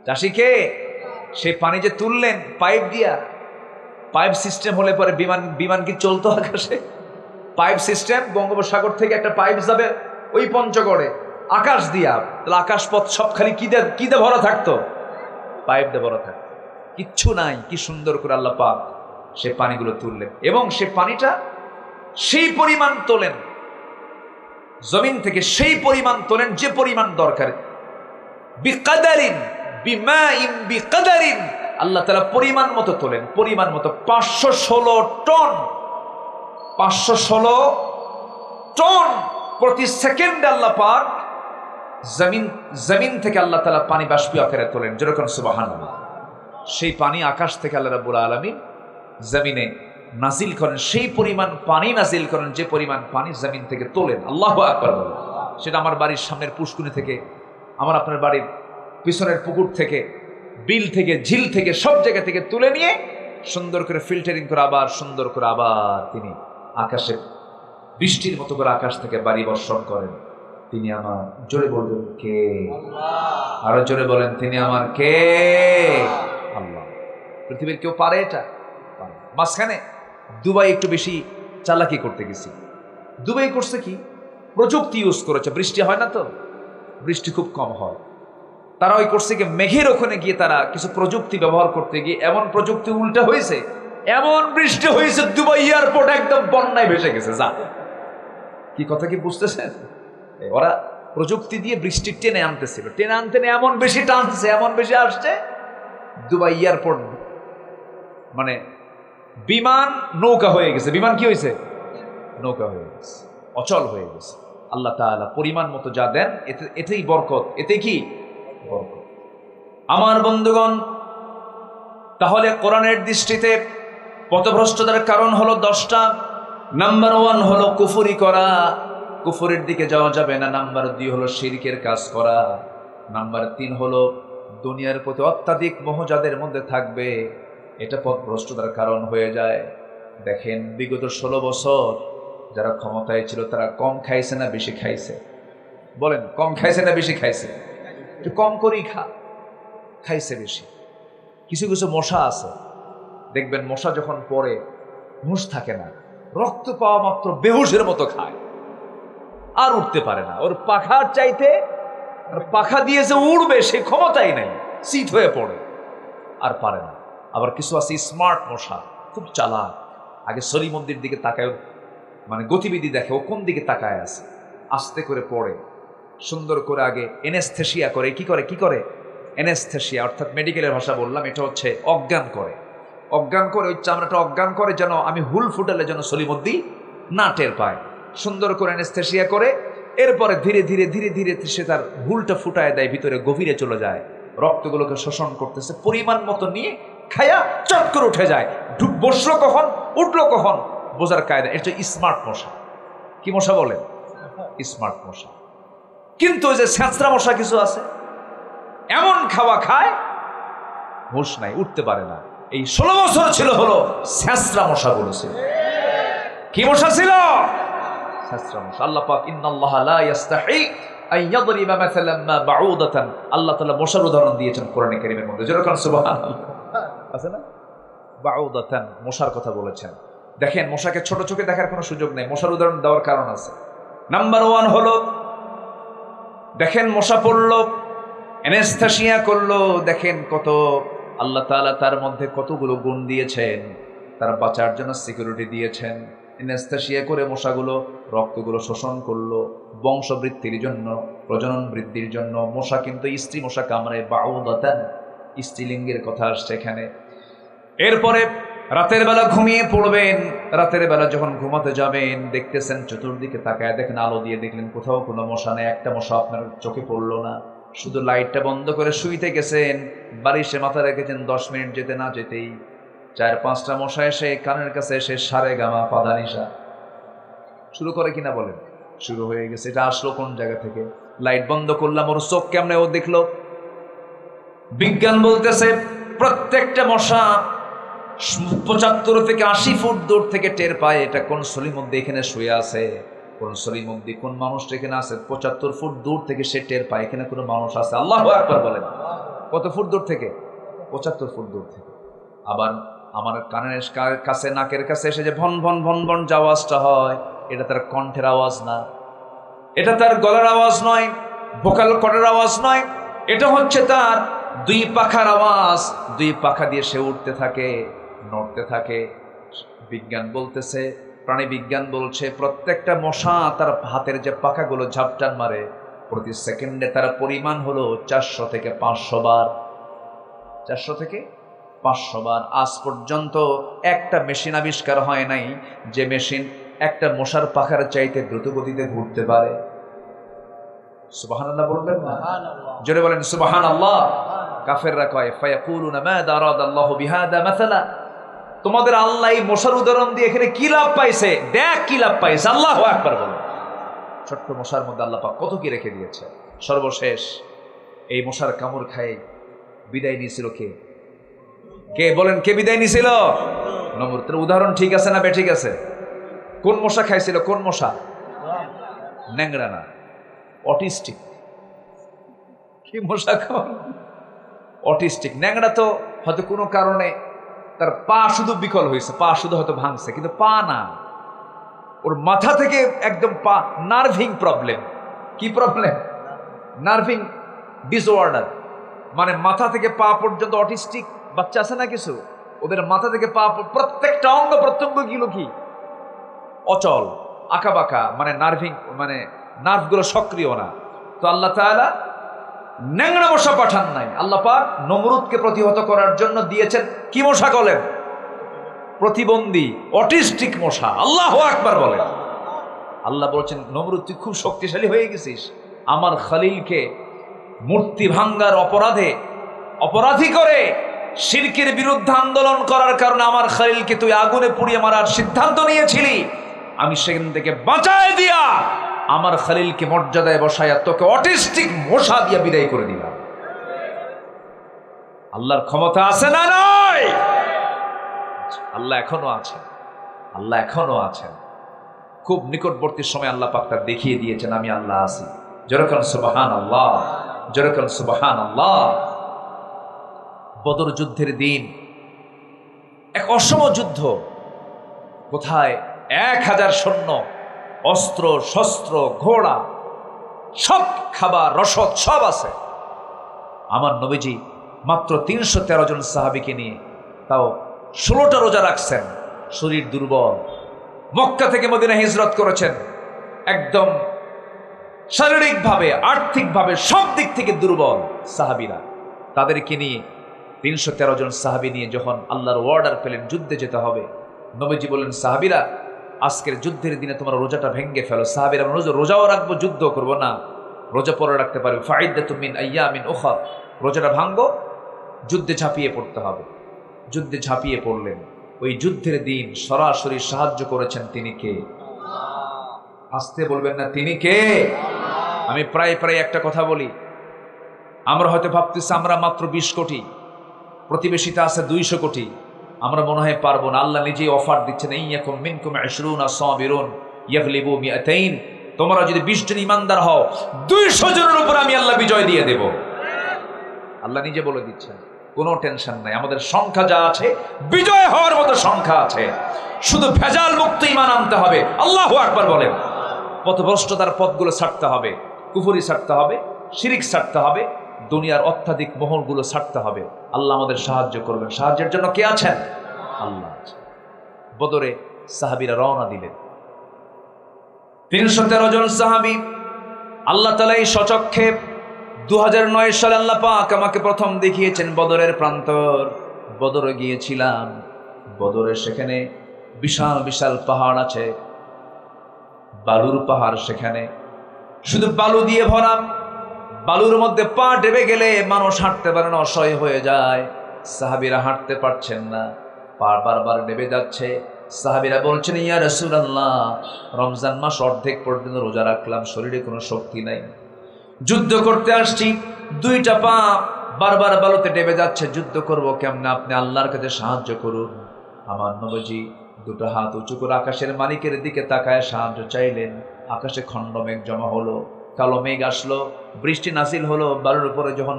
চাষিকে সেই পানি যে তুললেন পাইপ দিয়া, পাইপ সিস্টেম হলে পরে বিমান কি চলতো আকাশে? পাইপ সিস্টেম, বঙ্গোপসাগর থেকে একটা পাইপ যাবে ওই পঞ্চগড়ে আকাশ দিয়া, তাহলে আকাশ পথ সব খালি কি দিয়ে ভরা থাকতো? পাইপ দিয়ে ভরা থাকতো। কিচ্ছু নাই, কি সুন্দর করে আল্লাহ পাক সে পানিগুলো তুললেন এবং সে পানিটা সেই পরিমাণ তোলেন জমিন থেকে, সেই পরিমাণ তোলেন যে পরিমাণ দরকার। বিকাদারিন বিমাইন বিকাদারিন, আল্লাহ তাআলা পরিমাণ মতো তোলেন, পরিমাণ মতো। 516 টন, 516 টন প্রতি সেকেন্ডে আল্লাহ পাক জমিন থেকে আল্লাহ তাআলা পানি বাষ্পীয় আকারে তোলেন। যেরকম সুবহানাল্লাহ। সেই পানি আকাশ থেকে আল্লাহ রাব্বুল আলামিন জমিনে নাজিল করেন, সেই পরিমাণ পানি নাজিল করেন যে পরিমাণ পানি জমিন থেকে তোলেন। আল্লাহু আকবার বলেন। সেটা আমার বাড়ির সামনের পুষ্কুনি থেকে, আমার আপনার বাড়ির পিছনের পুকুর থেকে, বিল থেকে, ঝিল থেকে, সব জায়গা থেকে তুলে নিয়ে সুন্দর করে ফিল্টারিং করে আবার সুন্দর করে আবার তিনি আকাশে বৃষ্টির মতো করে আকাশ থেকে বাড়ি বর্ষণ করেন। তিনি আমার, জোরে বলবেন কে? আরো জোরে বলেন, তিনি আমার কে? আল্লাহ। পৃথিবীর কেউ পারে এটা? মাঝখানে দুবাই একটু বেশি চালাকি করতে গেছি। দুবাই করছে কি, প্রযুক্তি ইউজ করেছে। বৃষ্টি হয় না তো, বৃষ্টি খুব কম হয়। তারা ওই করছে কি, মেঘের ওখানে গিয়ে তারা কিছু প্রযুক্তি ব্যবহার করতে গিয়ে এমন প্রযুক্তি উল্টা হয়েছে, এমন বৃষ্টি হয়েছে দুবাই এয়ারপোর্ট একদম বন্যায় ভেসে গেছে। যা, কি কথা কি বুঝতেছেন? ওরা প্রযুক্তি দিয়ে বৃষ্টি টেনে আনতেছিল, টেনে আনতে এমন বেশি টানছে, এমন বেশি আসছে, দুবাই এয়ারপোর্ট মানে বিমান নৌকা হয়ে গেছে। বিমান কি হয়েছে? নৌকা হয়ে গেছে, অচল হয়ে গেছে। আল্লাহ তাআলা পরিমাণ মতো যা দেন এতেই বরকত, এতে কি বরকত। আমার বন্ধুগণ, তাহলে কোরআনের দৃষ্টিতে পথভ্রষ্টতার কারণ হলো 10টা। নাম্বার 1 হলো কুফরি করা, কুফরের দিকে যাওয়া যাবে না। নাম্বার 2 হলো শিরকের কাজ করা। নাম্বার 3 হলো দুনিয়ার প্রতি অত্যাধিক মোহ যাদের মধ্যে থাকবে, এটা পথভ্রষ্টতার কারণ হয়ে যায়। দেখেন, বিগত 16 বছর যারা ক্ষমতায় ছিল তারা কম খাইছে না বেশি খাইছে? বলেন, কম খাইছে না বেশি খাইছে? একটু কম করেই খাইছে বেশি। কিছু কিছু মশা আছে, দেখবেন মশা যখন পড়ে হুঁশ থাকে না, রক্ত পাওয়া মাত্র বেহুশের মতো খায়, আর উঠতে পারে না। ওর পাখার চাইতে, পাখা দিয়ে যে উড়বে সে ক্ষমতাই নাই, সিট হয়ে পড়ে, আর পারে না। আবার কিছু আছে স্মার্ট মশা, খুব চালাক। আগে সলিমুদ্দির দিকে তাকায়, মানে গতিবিধি দেখে ও কোন দিকে তাকায় আছে, আস্তে করে পড়ে, সুন্দর করে আগে এনেস্থেশিয়া করে। কি করে এনেস্থেশিয়া, অর্থাৎ মেডিকেলের ভাষা বললাম, এটা হচ্ছে অজ্ঞান করে। ওই চামড়াটা অজ্ঞান করে, যেন আমি হুল ফুটালে যেন সলিমুদ্দি না টের পায়। সুন্দর করে এনেস্থেশিয়া করে, এরপরে ধীরে ধীরে ধীরে ধীরে সে তার হুলটা ফুটায় দেয়, ভিতরে গভীরে চলে যায়, রক্তগুলোকে শোষণ করতেছে। পরিমাণ মতো নিয়ে খায়া চট করে উঠে যায়। বসলো কখন, উঠলো কখন, বোঝার কায়দা। এটা স্মার্ট মশা। কি মশা বলেন? স্মার্ট মশা। কিন্তু ওই যে ছ্যাঁচড়া মশা কিছু আছে, এমন খাওয়া খায়, হুঁশ নাই, উঠতে পারে না। এই 16 বছর ছিল হলো ছ্যাঁচড়া মশা বলেছে। কি মশা ছিল? ছ্যাঁচড়া মশা। আল্লাহ পাক, ইন্নাল্লাহা লা ইস্তাহি আন ইয়াদরিবা মাসালান মা বাউদাতান, আল্লাহ তাআলা মশার উদাহরণ দিয়েছেন কোরআনে কারীমের মধ্যে। যেরকম সুবহানাল্লাহ আছে না, বাউদাতান, মশার কথা বলেছেন। দেখেন, মশাকে ছোট চোখে দেখার কোনো সুযোগ নেই, মশার উদাহরণ দেওয়ার কারণ আছে। নাম্বার 1 হলো, দেখেন মশা পড়লো, অ্যানেস্থেসিয়া করলো, দেখেন কত আল্লাহ তাআলা তার মধ্যে কতগুলো গুণ দিয়েছেন, তার বাঁচার জন্য সিকিউরিটি দিয়েছেন। অ্যানেস্থেসিয়া করে মশাগুলো রক্তগুলো শোষণ করলো বংশবৃদ্ধির জন্য, প্রজনন বৃদ্ধির জন্য। মশা কিন্তু স্ত্রী মশা কামড়ে, বাউদাতান, স্ত্রীলিঙ্গের কথা আসছে এখানে। এরপরে রাতের বেলা ঘুমিয়ে পড়বেন, রাতের বেলা যখন ঘুমাতে যাবেন দেখতেছেন চতুর্দিকে তাকায় দেখেন আলো দিয়ে, দেখলেন কোথাও কোনো মশা নেই, একটা মশা আপনার চোখে পড়লো না, শুধু লাইটটা বন্ধ করে শুইতে গেছেন, বালিশে মাথা রেখেছেন, 10 মিনিট যেতে না যেতেই 4-5টা মশা এসে কানের কাছে এসে সারে গামা পাদানিসা শুরু করে কিনা বলেন? শুরু হয়ে গেছে। এটা আসলো কোন জায়গা থেকে? লাইট বন্ধ করলাম, ওর চোখ কেমনে ও দেখলো? বিজ্ঞান বলতেছে প্রত্যেকটা মশা 75 থেকে 80 ফুট দূর থেকে টের পায় এটা কোন সলির মধ্যে এখানে শুয়ে আছে, কোন সলির মধ্যে কোন মানুষটা এখানে আছে। 75 ফুট দূর থেকে সে টের পায় এখানে কোনো মানুষ আছে। আল্লাহু আকবার বলেন। কত ফুট দূর থেকে? 75 ফুট দূর থেকে। আবার আমার কানের কাছে, নাকের কাছে এসে যে ভন ভন ভন ভন যে আওয়াজটা হয়, এটা তার কণ্ঠের আওয়াজ না, এটা তার গলার আওয়াজ নয়, ভোকাল কর্ডের আওয়াজ নয়, এটা হচ্ছে তার 2 পাখার আওয়াজ। 2 পাখা দিয়ে সে উঠতে থাকে, নড়তে থাকে। বিজ্ঞান বলতেছে, প্রাণী বিজ্ঞান বলছে প্রত্যেকটা মশা তার হাতের যে পাখাগুলো ঝাপটান মারে, প্রতি সেকেন্ডে তার পরিমাণ হলো 400 থেকে 500 বার। 400 থেকে 500 বার। আজ পর্যন্ত একটা মেশিন আবিষ্কার হয় নাই যে মেশিন একটা মশার পাখার চাইতে দ্রুত গতিতে ঘুরতে পারে। সুবহানাল্লাহ বলবেন না? জোরে বলেন সুবহানাল্লাহ। কাফেররা কয় ফায়াকুলুনা মাযা আরাদাল্লাহু বিহাদা মাসালা, তোমাদের আল্লাহ এই মশার উদাহরণ দিয়ে এখানে কি লাভ পাইছে, দেখ কি লাভ পাইছে। আল্লাহু আকবার বলেন। ছোট্ট মশার মধ্যে আল্লাহ পাক কত কি রেখে দিয়েছে। সর্বশেষ এই মশার কামড় খায় বিদায় নিয়েছিল কে? কে বলেন, কে বিদায় নিয়েছিল? নমরুদের উদাহরণ ঠিক আছে না বেঠিক আছে? কোন মশা খাইছিল? কোন মশা? ন্যাংরা না, অটিস্টিক। কি মশা খাওয়ান? অটিস্টিক। ন্যাংরা তো হয়তো কোনো কারণে তার পা শুধু বিকল হয়েছে, পা শুধু হয়তো ভাঙছে, কিন্তু পা না, ওর মাথা থেকে একদম পা, নার্ভিং প্রবলেম। কি প্রবলেম? নার্ভিং ডিসঅর্ডার, মানে মাথা থেকে পা পর্যন্ত। অটিস্টিক বাচ্চা আছে না কিছু, ওদের মাথা থেকে পা প্রত্যেকটা অঙ্গ প্রত্যঙ্গ গুলো কি অচল, আঁকাবাঁকা, মানে নার্ভিং, মানে নার্ভগুলো সক্রিয় না। তো আল্লাহ তাআলা ন্যাংরা মশা পাঠান নাই, আল্লাহ পাক নমরুদকে প্রতিহত করার জন্য দিয়েছেন কি মশা বলেন? প্রতিবন্ধী, অটিস্টিক মশা। আল্লাহু আকবার বলেন। আল্লাহ বলছেন নমরুদ তুই খুব শক্তিশালী হয়ে গেছিস, আমার খলিলকে মূর্তি ভাঙ্গার অপরাধী করে শিরকের বিরুদ্ধে আন্দোলন করার কারণে আমার খলিলকে তুই আগুনে পুড়িয়ে মারার সিদ্ধান্ত নিয়েছিলি, আমি সেখান থেকে বাঁচায় দিয়া আমার খলিলকে মর্যাদায় বসাইয়া তোকে অটিস্টিক মশা দিয়া বিদায় করে দিলাম। আল্লাহর ক্ষমতা আছে না নয়? আল্লাহ এখনো আছেন, আল্লাহ এখনো আছেন। খুব নিকটবর্তী সময় আল্লাহ পাক তার দেখিয়ে দিয়েছেন আমি আল্লাহ আছি। যেরকম সুবহানাল্লাহ, যেরকম সুবহানাল্লাহ। বদর যুদ্ধের দিন, এক অসম যুদ্ধ, কোথায় 1000 সৈন্য, অস্ত্র শস্ত্র, ঘোড়া, সব খাবার রসদ সব আছে। আমার নবীজি মাত্র 313 জন সাহাবীকে নিয়ে, তাও 16টা রোজা রাখছেন, শরীর দুর্বল। মক্কা থেকে মদিনা হিজরত করেছেন, একদম শারীরিকভাবে, আর্থিকভাবে, সব দিক থেকে দুর্বল সাহাবীরা। তাদেরকে নিয়ে 313 জন সাহাবী নিয়ে যখন আল্লাহর অর্ডার পেলেন যুদ্ধে যেতে হবে, নবীজি বললেন সাহাবীরা আজকের যুদ্ধের দিনে তোমরা রোজাটা ভেঙে ফেলো। সাহাবীরা রোজাও রাখবো, যুদ্ধ করবো না, রোজা পরে রাখতে পারবে। ফাইদাতুম মিন আইয়ামিন উখর, রোজাটা ভাঙবো, যুদ্ধে ঝাঁপিয়ে পড়তে হবে। যুদ্ধে ঝাঁপিয়ে পড়লেন। ওই যুদ্ধের দিন সরাসরি সাহায্য করেছেন তিনি কে? আসতে বলবেন না, তিনি কে? আমি প্রায় একটা কথা বলি, আমরা হয়তো ভাবতেছি আমরা মাত্র 20 কোটি, প্রতিবেশীতে আছে 200 কোটি, আমরা মনে হয় পারবো না। আল্লাহ নিজেই অফার দিচ্ছেন, ইয়াকুম মিনকুম 20 সাবিরুন ইয়াগলিবু 200। তোমরা যদি 20 জন ইমানদার হও, 200 জনের উপর আমি আল্লাহ বিজয় দিয়ে দেব। আল্লাহ নিজে বলে দিচ্ছেন, কোনো টেনশন নাই। আমাদের সংখ্যা যা আছে, বিজয় হওয়ার মতো সংখ্যা আছে, শুধু ভেজাল মুক্ত ঈমান আনতে হবে। আল্লাহু আকবার বলেন। পথভ্রষ্টতার পথগুলো ছাড়তে হবে, কুফরি ছাড়তে হবে, শিরিক ছাড়তে হবে, দুনিয়ার অত্যাধিক মোহরগুলো ছাড়তে হবে। আল্লাহ আমাদের সাহায্য করবেন। সাহায্যের জন্য কে আছেন? আল্লাহ আছেন। বদরে সাহাবীরা রওনা দিলেন। 313 জন সাহাবী। আল্লাহ তাআলা এই সচক্ষে 2009 সালে আল্লাহ পাক আমাকে প্রথম দেখিয়েছেন বদরের প্রান্তর। বদরে গিয়েছিলাম। বদরে সেখানে বিশাল বিশাল পাহাড় আছে, বালুর পাহাড়, সেখানে শুধু বালু দিয়ে ভরা। বালুর মধ্যে পা ডেবে গেলে মানুষ হাঁটতে পারে না, অসহায় হয়ে যায়। সাহাবীরা হাঁটতে পারছেন না, পা বারবার ডেবে যাচ্ছে। সাহাবীরা বলছেন, ইয়া রাসূলুল্লাহ, রমজান মাস অর্ধেক পর্যন্ত রোজা রাখলাম, শরীরে কোনো শক্তি নাই, যুদ্ধ করতে আসছি, দুইটা পা বারবার বালুতে ডেবে যাচ্ছে, যুদ্ধ করব কেমনে? আপনি আল্লাহর কাছে সাহায্য করুন। আমার নবীজি দুটো হাত উঁচু করে আকাশের মালিকের দিকে তাকায় সাহায্য চাইলেন। আকাশে খণ্ডমেঘ জমা হলো, কালো মেঘ আসলো, বৃষ্টি নাজিল হলো। বালুর উপরে যখন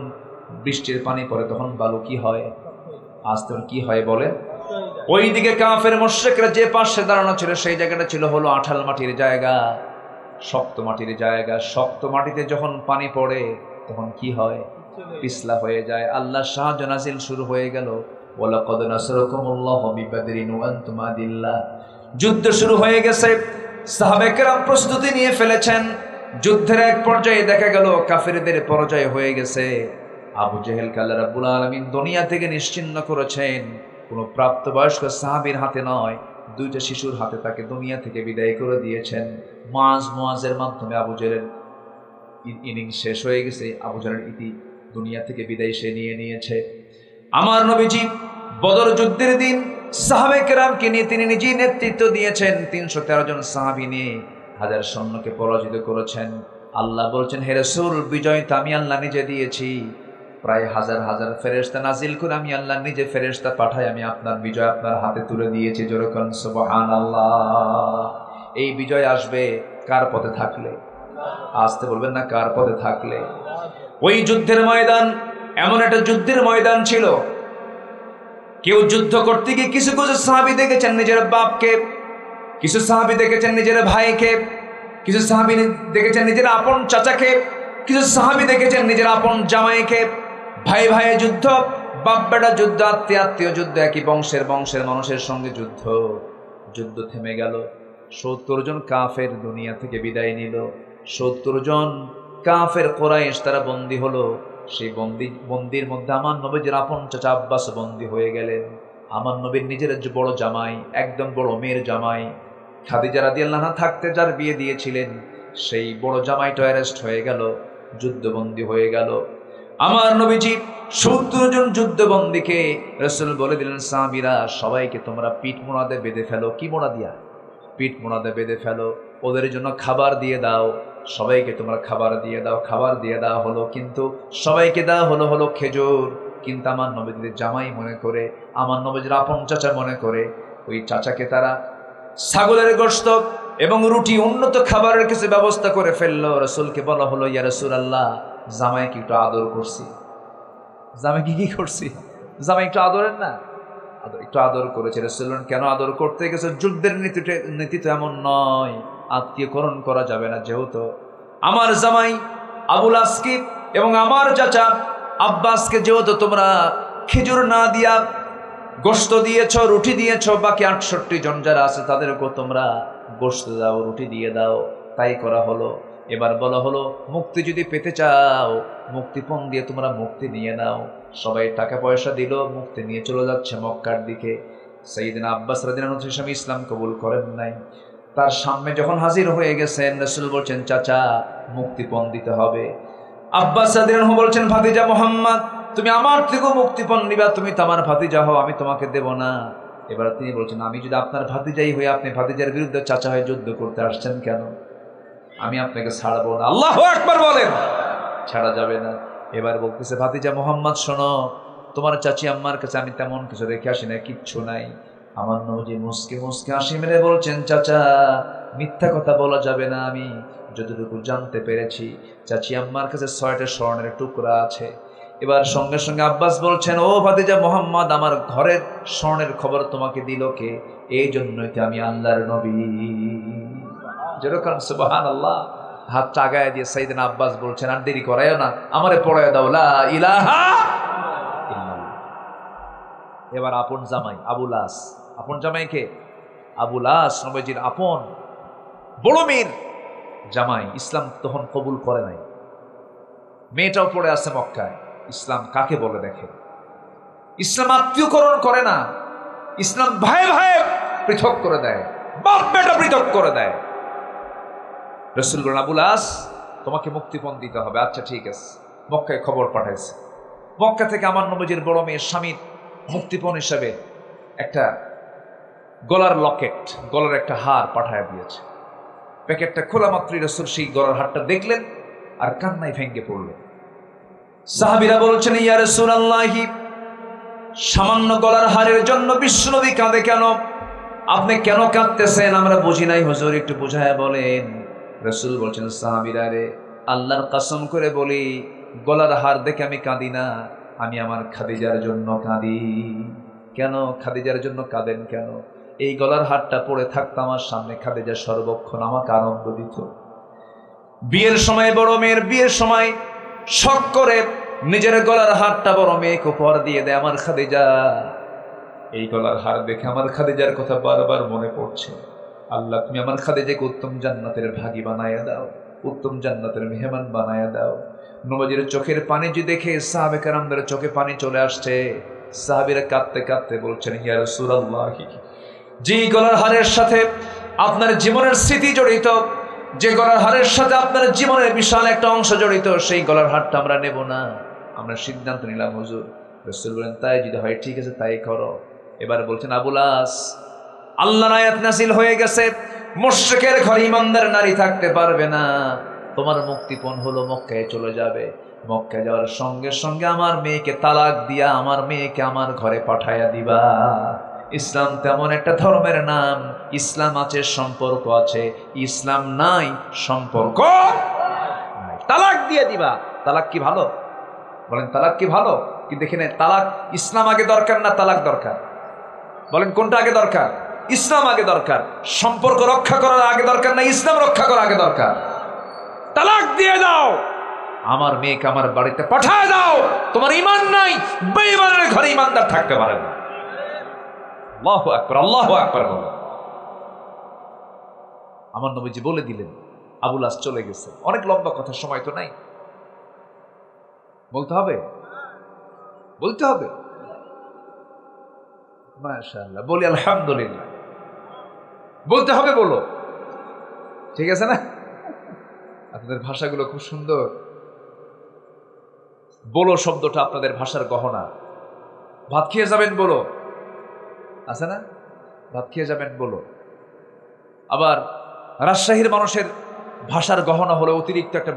বৃষ্টির পানি পড়ে তখন বালু কি হয়? আজ তখন কি হয় বলেন? ওইদিকে কাফের মুশরিকরা যে পাশে দাঁড়ানো ছিল সেই জায়গাটা ছিল হলো আঠাল মাটির জায়গা, শক্ত মাটির জায়গা। শক্ত মাটিতে যখন পানি পড়ে তখন কি হয়? পিছলা হয়ে যায়। আল্লাহ সাহায্য নাজিল শুরু হয়ে গেল। ওয়ালাকাদ নাসরাকুমুল্লাহু বিবাদরিন ওয়া আনতুম আদিল্লাহ। যুদ্ধ শুরু হয়ে গেছে। সাহাবায়ে কেরাম প্রস্তুতি নিয়ে ফেলেছেন। যুদ্ধের এক পর্যায়ে দেখা গেল কাফেরদের পরাজয় হয়ে গেছে। আবু জেহেলকে আল্লাহ রাব্বুল আলামিন দুনিয়া থেকে নিশ্চিহ্ন করেছেন। কোনো প্রাপ্তবয়স্ক সাহাবীর হাতে নয়, দুইটা শিশুর হাতে তাকে দুনিয়া থেকে বিদায় করে দিয়েছেন। মুআজের মাধ্যমে আবু জেহেলের ইনিংস শেষ হয়ে গেছে। আবু জেহেলের দুনিয়া থেকে বিদায় সে নিয়ে নিয়েছে। আমার নবীজি বদর যুদ্ধের দিন সাহাবায়ে কেরামকে নিয়ে তিনি নিজেই নেতৃত্ব দিয়েছেন। 313 জন সাহাবী নিয়ে 1000 সৈন্যকে পরাজিত করেছেন। আল্লাহ বলছেন, হে রাসূল, বিজয় তো আমি আল্লাহ নিজে দিয়েছি। প্রায় হাজার হাজার ফেরেশতা নাজিল করে আমি আল্লাহ নিজে ফেরেশতা পাঠাই আমি আপনার বিজয় আপনার হাতে তুলে দিয়েছি। জোরে বলুন সুবহানাল্লাহ। এই বিজয় আসবে কার পথে থাকলে? আসতে বলবেন না, কার পথে থাকলে? ওই যুদ্ধের ময়দান এমন একটা যুদ্ধের ময়দান ছিল, কেউ যুদ্ধ করতে গিয়ে কিছু কিছু সাহাবী দেখেছেন নিজের বাপকে, কিছু সাহাবী দেখেছেন নিজের ভাইকে, কিছু সাহাবী দেখেছেন নিজের আপন চাচাকে, কিছু সাহাবী দেখেছেন নিজের আপন জামাইকে। ভাই ভাইয়ে যুদ্ধ, বাপ বেটা যুদ্ধ, আত্মীয় আত্মীয় যুদ্ধ, একই বংশের মানুষের সঙ্গে যুদ্ধ। যুদ্ধ থেমে গেল। 70 জন কাফের দুনিয়া থেকে বিদায় নিল। 70 জন কাফের কুরাইশ তারা বন্দী হলো। সেই বন্দির মধ্যে আমার নবীর আপন চাচা আব্বাস বন্দী হয়ে গেলেন। আমার নবীর নিজের বড় জামাই, একদম বড় মেয়ের জামাই খাদিজা রাদিয়াল্লাহু আনহা থাকতে যার বিয়ে দিয়েছিলেন, সেই বড় জামাইটা অ্যারেস্ট হয়ে গেল, যুদ্ধবন্দী হয়ে গেল। আমার নবীজি 70 জন যুদ্ধবন্দীকে রাসূল বলে দিলেন, সাহাবীরা সবাইকে তোমরা পিঠ মোড়াতে বেঁধে ফেলো। কি মোড়া দিয়া? পিঠ মোড়াতে বেঁধে ফেলো। ওদের জন্য খাবার দিয়ে দাও। সবাইকে তোমরা খাবার দিয়ে দাও। খাবার দিয়ে দেওয়া হলো, কিন্তু সবাইকে দেওয়া হলো খেজুর। কিন্তু আমার নবীজির জামাই মনে করে, আমার নবীজির আপন চাচা মনে করে, ওই চাচাকে তারা ছাগলের গোশত এবং রুটি, উন্নত খাবারের কিছু ব্যবস্থা করে ফেললো। রাসূলকে বলা হলো, ইয়া রাসূলুল্লাহ, জামাইকে একটু আদর করছি। জামাইকে কি করছি? জামাই একটু আদরেন না? একটু আদর করেছে। রাসূল কেন আদর করতে গেছে? যুদ্ধের নীতি তো এমন নয়, আত্মীয়করণ করা যাবে না। যেহেতু আমার জামাই আবুল আসকিব এবং আমার চাচা আব্বাসকে যেহেতু তোমরা খেজুর না দিয়া গোশত দিয়েছ, রুটি দিয়েছ, বাকি 68 জন যারা আছে তাদেরকেও তোমরা গোশত দাও, রুটি দিয়ে দাও। তাই করা হলো। এবার বলা হলো, মুক্তি যদি পেতে চাও, মুক্তিপণ দিয়ে তোমরা মুক্তি নিয়ে নাও। সবাই টাকা পয়সা দিল, মুক্তি নিয়ে চলে যাচ্ছে মক্কার দিকে। সাইয়েদনা আব্বাস রাদিয়াল্লাহু আনহু ইসলাম কবুল করেন নাই। তার সামনে যখন হাজির হয়ে গেছেন, রাসূল বলছেন, চাচা মুক্তিপণ দিতে হবে। আব্বাস রাদিয়াল্লাহু আনহু বলছেন, ভাতিজা মুহাম্মদ, তুমি আমার থেকেও মুক্তিপণ নিবা, তুমি তো আমার ভাতিজা হও, আমি তোমাকে দেব না। এবার তিনি বলছেন, আমি যদি আপনার ভাতিজাই হই, আপনি ভাতিজার বিরুদ্ধে চাচা হয়ে যুদ্ধ করতে আসছেন কেন? আমি আপনাকে ছাড়বো না। আল্লাহু আকবার বলেন। ছাড়া যাবে না। এবার বলতেছে, ভাতিজা মুহাম্মদ শোনো, তোমার চাচি আম্মার কাছে আমি তেমন কিছু রেখে আসি না, কিচ্ছু নাই। আমার নবী মুসকে মুসকে হাসি মেরে বলছেন, চাচা মিথ্যা কথা বলা যাবে না, আমি যতটুকু জানতে পেরেছি চাচি আম্মার কাছে 6টা স্বর্ণের টুকরা আছে। এবার সঙ্গে সঙ্গে আব্বাস বলছেন, ও ভাতিজা মুহাম্মদ, আমার ঘরের স্বর্ণের খবর তোমাকে দিল কে? এই জন্যই তো আমি আল্লাহর নবী। যেরকম সুবহানাল্লাহ। হাত চাগায় দিয়ে সাইয়েদনা আব্বাস বলছেন, আর দেরি করায়ও না, আমারে পড়ায় দাও লা ইলাহা ইল্লাল্লাহ। এবার আপন জামাই আবুল আস, আপন জামাই কে? আবুল আস নবীজির আপন বড় মেয়ের জামাই। ইসলাম তখন কবুল করে নাই, মেয়েটাও পড়ে আছে মক্কায়। ইসলাম কাকে বলে দেখেন, ইসলাম আত্মীয়করণ করে না, ইসলাম ভাই ভাই পৃথক করে দেয়, বাপ বেটা পৃথক করে দেয়। রাসূল বলেন, আবুল আস তোমাকে মুক্তিপণ দিতে হবে। আচ্ছা ঠিক আছে। মক্কায় খবর পাঠাইছে, মক্কা থেকে আমার নবীজির বড় মেয়ের স্বামীর মুক্তিপণ হিসাবে একটা গলার লকেট, গলার একটা হার পাঠায় দিয়েছে। প্যাকেটটা খোলা মাত্রই রাসূল সেই গলার হারটা দেখলেন আর কান্নায় ভেঙে পড়লেন। সাহাবীরা বলছেন, ইয়া রাসূলুল্লাহ, সামান্য গলার হারের জন্য বিশ্বনবী কাঁদে কেন? আপনি কেন কাঁদতেছেন? আমরা বুঝি নাই হুজুর, একটু বুঝায় বলেন। রাসূল বলছেন, সাহাবীরা রে, আল্লাহর কসম করে বলি, গলার হার দেখে আমি কাঁদি না, আমি আমার খাদিজার জন্য কাঁদি। কেন খাদিজার জন্য কাঁদেন কেন? এই গলার হারটা পরে থাকতো আমার সামনে, খাদিজা সর্বক্ষণ আমাকে আনন্দ দিত। বিয়ের সময় বড় মেয়ের বিয়ের সময় শখ করে নিজের গলার হারটা বড় মেয়েকে উপহার দিয়ে দেয় আমার খাদিজা। এই গলার হার দেখে আমার খাদিজার কথা বারবার মনে পড়ছে। আল্লাহ তুমি আমার খাদিজাকে উত্তম জান্নাতের ভাগী বানায়া দাও, উত্তম জান্নাতের মেহমান বানায়া দাও। নবীজির চোখের পানি যে দেখে সাহাবে কেরামদের চোখে পানি চলে আসছে। সাহাবীরা কাঁদতে কাঁদতে বলছেন, ইয়া রাসূলুল্লাহ, যে গলার হারের সাথে আপনার জীবনের স্মৃতি জড়িত, যে গলার হারের সাথে আপনার জীবনের বিশাল একটা অংশ জড়িত, সেই গলার হারটা আমরা নেব না, আমরা সিদ্ধান্ত নিলাম হুজুর। রাসূল বলেন, তাই যদি হয় ঠিক আছে, তাই করো। এবার বলছেন, আবুল আস, আল্লাহর আয়াত নাযিল হয়ে গেছে, মুশরিকের ঘরে ঈমানদার নারী থাকতে পারবে না। তোমার মুক্তিপণ হলো মক্কায় চলে যাবে। মক্কায় যাওয়ার সঙ্গে সঙ্গে আমার মেয়েকে তালাক দিয়া আমার মেয়েকে আমার ঘরে পাঠাইয়া দিবা। ইসলাম তেমন একটা ধর্মের নাম, ইসলাম আছে সম্পর্ক আছে, ইসলাম নাই সম্পর্ক নাই। তালাক দিয়ে দিবা। তালাক কি ভালো? বলেন তালাক কি ভালো? কিন্তু এখানে তালাক, ইসলাম আগে দরকার না তালাক দরকার? বলেন কোনটা আগে দরকার? ইসলাম আগে দরকার। সম্পর্ক রক্ষা করার আগে দরকার না ইসলাম রক্ষা করা আগে দরকার? তালাক দিয়ে দাও, আমার মেয়েকে আমার বাড়িতে পাঠায় দাও। তোমার ঈমান নাই, বেঈমানের ঘরে ঈমানদার থাকতে পারে না। আল্লাহু আকবার, আল্লাহু আকবার বলো। আমার নবীজি বলে দিলেন, আবুল আস চলে গেছে। অনেক লম্বা কথা, সময় তো নাই। বলতে হবে, বলতে হবে। মাশাআল্লাহ, বলি আলহামদুলিল্লাহ। বলতে হবে, বলো, ঠিক আছে না? আপনাদের ভাষাগুলো খুব সুন্দর। বলো শব্দটা আপনাদের ভাষার গহনা। ভাত খেয়ে যাবেন বলো, আছে না? ভাত খেয়ে যাবেন বলো। আবার রাজশাহীর মানুষের ভাষার গহনা হলো অতিরিক্ত একটা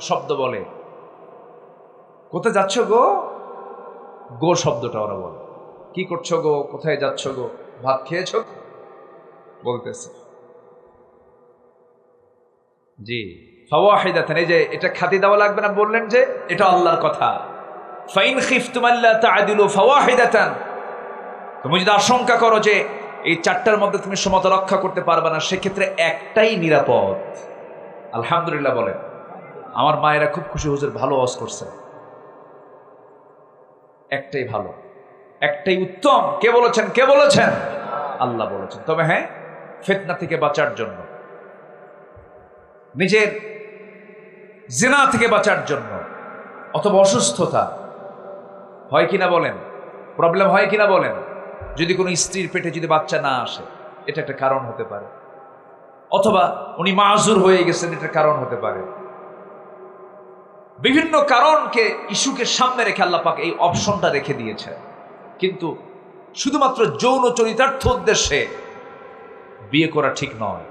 শব্দ বলে, কোথায় যাচ্ছ গো? গো শব্দটা ওরা বলে। কি করছো গো? কোথায় যাচ্ছ গো? ভাত খেয়েছ বলতেছে। জি, ফাওয়াহিদাতান, এই যে এটা খাতি দেওয়া লাগবে না, বললেন যে এটা আল্লাহর কথা। ফাইন খিফতুম আল্লা তা'দিলু ফাওয়াহিদাতান, তুমি যদি আশঙ্কা করো যে এই চারটার মধ্যে তুমি সমতা রক্ষা করতে পারবে না, সেক্ষেত্রে একটাই নিরাপদ। আলহামদুলিল্লাহ বলেন। আমার মায়েরা খুব খুশি, হুজুর ভালো ওয়াজ করছে। একটাই ভালো, একটাই উত্তম। কে বলেছেন? কে বলেছেন? আল্লাহ বলেছেন। তবে হ্যাঁ, ফিতনা থেকে বাঁচার জন্য, নিজের জিনা থেকে বাঁচার জন্য, অথবা অসুস্থতা হয় কিনা বলেন, প্রবলেম হয় কিনা বলেন, যদি কোনো স্ত্রীর পেটে যদি বাচ্চা না আসে, এটা একটা কারণ হতে পারে। অথবা উনি মাযুর হয়ে গেছেন, এটা কারণ হতে পারে। বিভিন্ন কারণকে, ইস্যুকে সামনে রেখে আল্লাহ পাক এই অপশনটা রেখে দিয়েছে। কিন্তু শুধুমাত্র যৌন চরিতার্থ উদ্দেশ্যে বিয়ে করা ঠিক নয়।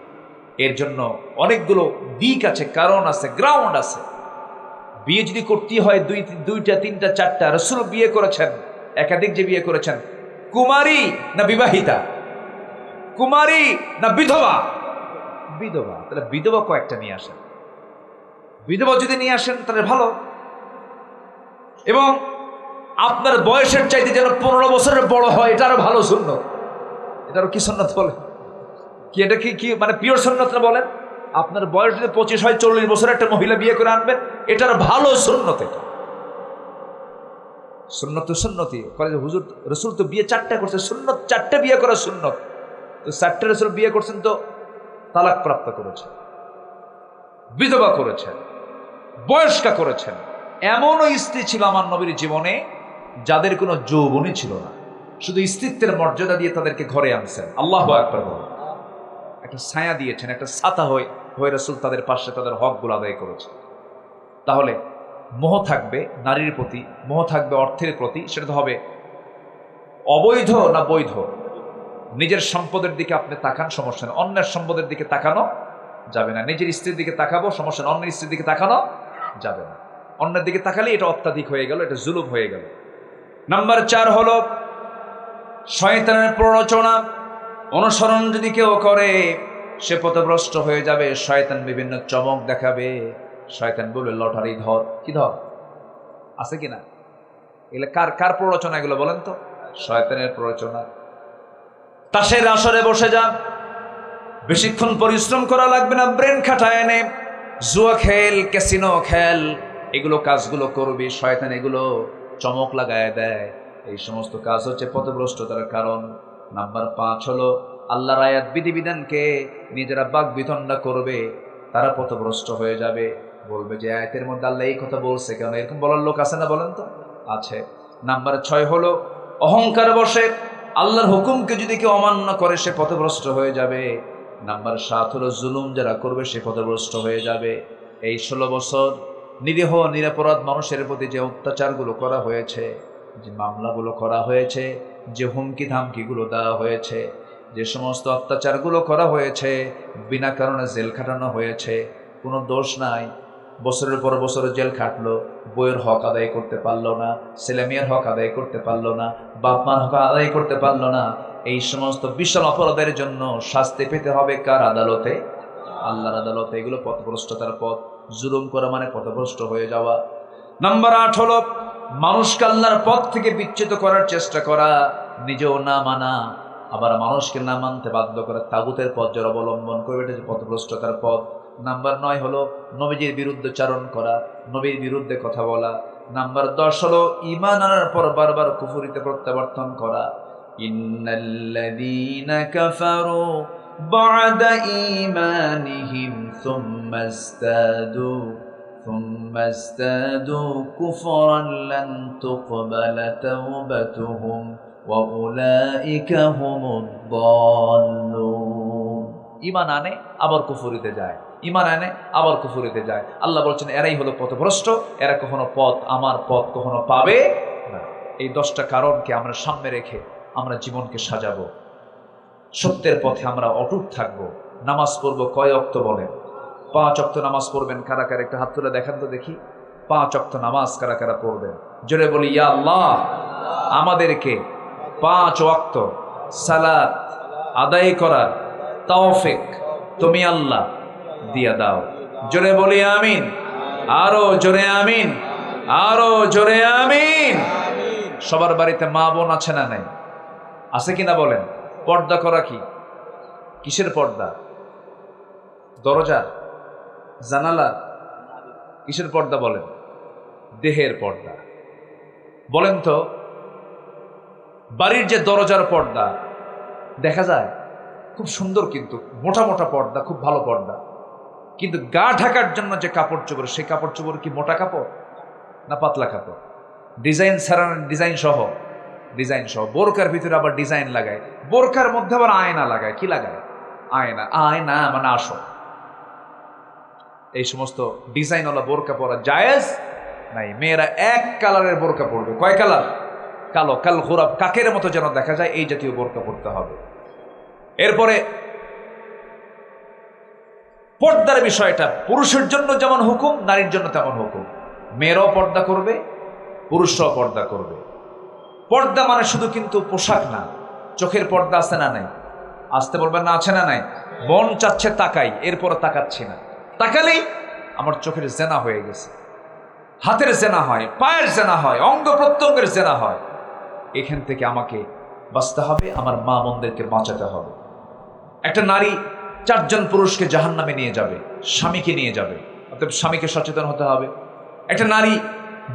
এর জন্য অনেকগুলো দিক আছে, কারণ আছে, গ্রাউন্ড আছে। বিয়ে যদি করতে হয় দুইটা, তিনটা, চারটা, রাসূল বিয়ে করেছেন, একাধিক যে বিয়ে করেছেন, কুমারী না বিবাহিতা, কুমারী না বিধবা? বিধবা। তাহলে বিধবা কয়েকটা নিয়ে আসেন। বিধবা যদি নিয়ে আসেন তাহলে ভালো। এবং আপনার বয়সের চাইতে যেন 15 বছরের বড় হয়, এটা আরো ভালো সুন্নত। এটা আরো কি সুন্নত বলে? কি এটা কি মানে পিওর সুন্নত না বলেন? আপনার বয়স যদি 25 হয়, 40 বছর একটা মহিলা বিয়ে করে আনবেন, এটার ভালো সুন্নত। এটা সুন্নত সুন্নতি করে হুজুর, রসুল তো বিয়ে 4টা করছে, সুন্নত 4টে বিয়ে করা সুন্নত। তো 4টে রসুল বিয়ে করছেন তো তালাক প্রাপ্ত করেছেন, বিধবা করেছেন, বয়স্কা করেছেন। এমনও স্ত্রী ছিল আমার নবীর জীবনে যাদের কোনো যৌবনই ছিল না, শুধু স্ত্রীত্বের মর্যাদা দিয়ে তাদেরকে ঘরে আনছেন। আল্লাহু আকবার। একটা ছায়া দিয়েছেন, একটা ছাতা হয়ে রাসূল তাদের পাশে তাদের হকগুলো আদায় করেছে। তাহলে মোহ থাকবে নারীর প্রতি, মোহ থাকবে অর্থের প্রতি, সেটা তো হবে অবৈধ না বৈধ। নিজের সম্পদের দিকে আপনি তাকান, সমস্যা না, অন্যের সম্পদের দিকে তাকানো যাবে না। নিজের স্ত্রীর দিকে তাকাবো, সমস্যা না, অন্যের স্ত্রীর দিকে তাকানো যাবে না। অন্যের দিকে তাকালে এটা অত্যাধিক হয়ে গেল, এটা জুলুম হয়ে গেল। নাম্বার 4 হলো শয়তানের প্ররোচনা অনুসরণ যদি কেউ করে সে পথভ্রষ্ট হয়ে যাবে। শয়তান বিভিন্ন চমক দেখাবে, শয়তান বলবে লটারি ধর। কি ধর আছে কিনা? এগুলো কার কার প্ররোচনা? এগুলো বলেন তো। শয়তানের প্ররোচনা। তাসের আসরে বসে যা, বেশিক্ষণ পরিশ্রম করা লাগবে না, ব্রেন খাটায় নে, জুয়া খেল, ক্যাসিনো খেল, এগুলো কাজগুলো করবি। শয়তান এগুলো চমক লাগায় দেয়। এই সমস্ত কাজ হচ্ছে পথভ্রষ্টতার কারণ। নাম্বার 5 হলো আল্লাহর আয়াত বিধিবিধানকে নিজেরা বাক বিতণ্ডা করবে, তারা পথভ্রষ্ট হয়ে যাবে। বলবে যে আয়াতের মধ্যে আল্লাহ এই কথা বলছে কেন? এরকম বলার লোক আছে না? বলেন তো, আছে। নাম্বার 6 হলো অহংকার বসে আল্লাহর হুকুমকে যদি কেউ অমান্য করে সে পথভ্রষ্ট হয়ে যাবে। নাম্বার 7 হলো জুলুম যারা করবে সে পথভ্রষ্ট হয়ে যাবে। এই 16 বছর নিরীহ নিরপরাধ মানুষের প্রতি যে অত্যাচারগুলো করা হয়েছে, যে মামলাগুলো করা হয়েছে, যে হুমকি ধামকিগুলো দেওয়া হয়েছে, যে সমস্ত অত্যাচারগুলো করা হয়েছে, বিনা কারণে জেল খাটানো হয়েছে, কোনো দোষ নাই, বছরের পর বছর জেল খাটলো, বইয়ের হক আদায় করতে পারলো না, ছেলেমেয়ের হক আদায় করতে পারলো না, বাপ মার হক আদায় করতে পারলো না। এই সমস্ত বিশাল অপরাধের জন্য শাস্তি পেতে হবে কার আদালতে? আল্লাহর আদালতে। এগুলো পথভ্রষ্টতার পথ। জুলুম করা মানে পথভ্রষ্ট হয়ে যাওয়া। নাম্বার 8 হলো মানুষকে আল্লাহর পথ থেকে বিচ্যুত করার চেষ্টা করা, নিজেও না মানা, আবার মানুষকে না মানতে বাধ্য করা, তাগুতের পথ যারা অবলম্বন করবে, এটা হচ্ছে পথভ্রষ্টতার পথ। নাম্বার 9 হলো নবীজির বিরুদ্ধে চারণ করা, নবীর বিরুদ্ধে কথা বলা। নাম্বার 10 হলো ঈমান আনার পর বারবার কুফরিতে প্রত্যাবর্তন করা। ইন্নাল্লাযীনা কাফারু বা'দা ঈমানিহিম সুম্মা ইজতাদু কুফরান লান তুকবালা তাওবাতুহুম ওয়া উলাইকা হুমুদ দাল্লুন। ঈমান আনে আবার কুফরিতে যায়, ঈমান আনে আবার কুফরিতে যায়। আল্লাহ বলছেন এরাই হলো পথভ্রষ্ট, এরা কখনো পথ, আমার পথ কখনো পাবে না। এই 10টা কারণকে আমরা সামনে রেখে আমরা জীবনকে সাজাবো, সত্যের পথে আমরা অটুট থাকবো। নামাজ পড়বো কয় ওয়াক্ত বলেন? 5 ওয়াক্ত নামাজ পড়বেন। কারা কারা একটা হাত তুলে দেখান তো দেখি। 5 ওয়াক্ত নামাজ কারা কারা পড়বেন? জোরে বলি ইয়া আল্লাহ, আমাদেরকে 5 ওয়াক্ত সালাত আদায় করার তৌফিক তুমি আল্লাহ দিয়া দাও। জোরে বলি আমিন, আরো জোরে আমিন, আরো জোরে আমিন। সবার বাড়িতে মা বোন আছে না নাই? আছে কিনা বলেন? পর্দা করা কি? কিসের পর্দা? দরজা, জানালা? কিসের পর্দা বলেন? দেহের পর্দা। বলেন তো, বাড়ির যে দরজার পর্দা দেখা যায় খুব সুন্দর, কিন্তু মোটা মোটা পর্দা, খুব ভালো পর্দা, কিন্তু গা ঢাকার জন্য যে কাপড় চোপড়, সেই কাপড় চোপড় কি মোটা কাপড় না পাতলা কাপড়? ডিজাইন ছাড়ানো, ডিজাইন সহ, ডিজাইন সহ। বোরকার ভিতরে আবার ডিজাইন লাগায়, বোরকার মধ্যে আবার আয়না লাগায়। কি লাগায়? আয়না। আয়না মানে আসো। এই সমস্ত ডিজাইনওয়ালা বোরকা পরা জায়েজ নাই। মেয়েরা এক কালারের বোরকা পরবে। কয় কালার? কালো, কাল ঘোরাব, কাকের মতো যেন দেখা যায়, এই জাতীয় বোরকা পরতে হবে। এরপরে পর্দার বিষয়টা পুরুষের জন্য যেমন হুকুম, নারীর জন্য তেমন হুকুম। মেয়েরাও পর্দা করবে, পুরুষরাও পর্দা করবে। পর্দা মানে শুধু কিন্তু পোশাক না, চোখের পর্দা আছে না নাই? আসতে বলবেন না, আছে না নাই? মন চাচ্ছে তাকাই, এরপরে তাকাচ্ছি না। তাকালেই আমার চোখের জেনা হয়ে গেছে, হাতের জেনা হয়, পায়ের জেনা হয়, অঙ্গ প্রত্যঙ্গের জেনা হয়। এখান থেকে আমাকে বাঁচতে হবে, আমার মা বোনদেরকে বাঁচাতে হবে। একটা নারী চারজন পুরুষকে জাহান্নামে নিয়ে যাবে, স্বামীকে নিয়ে যাবে। অতএব স্বামীকে সচেতন হতে হবে। একটা নারী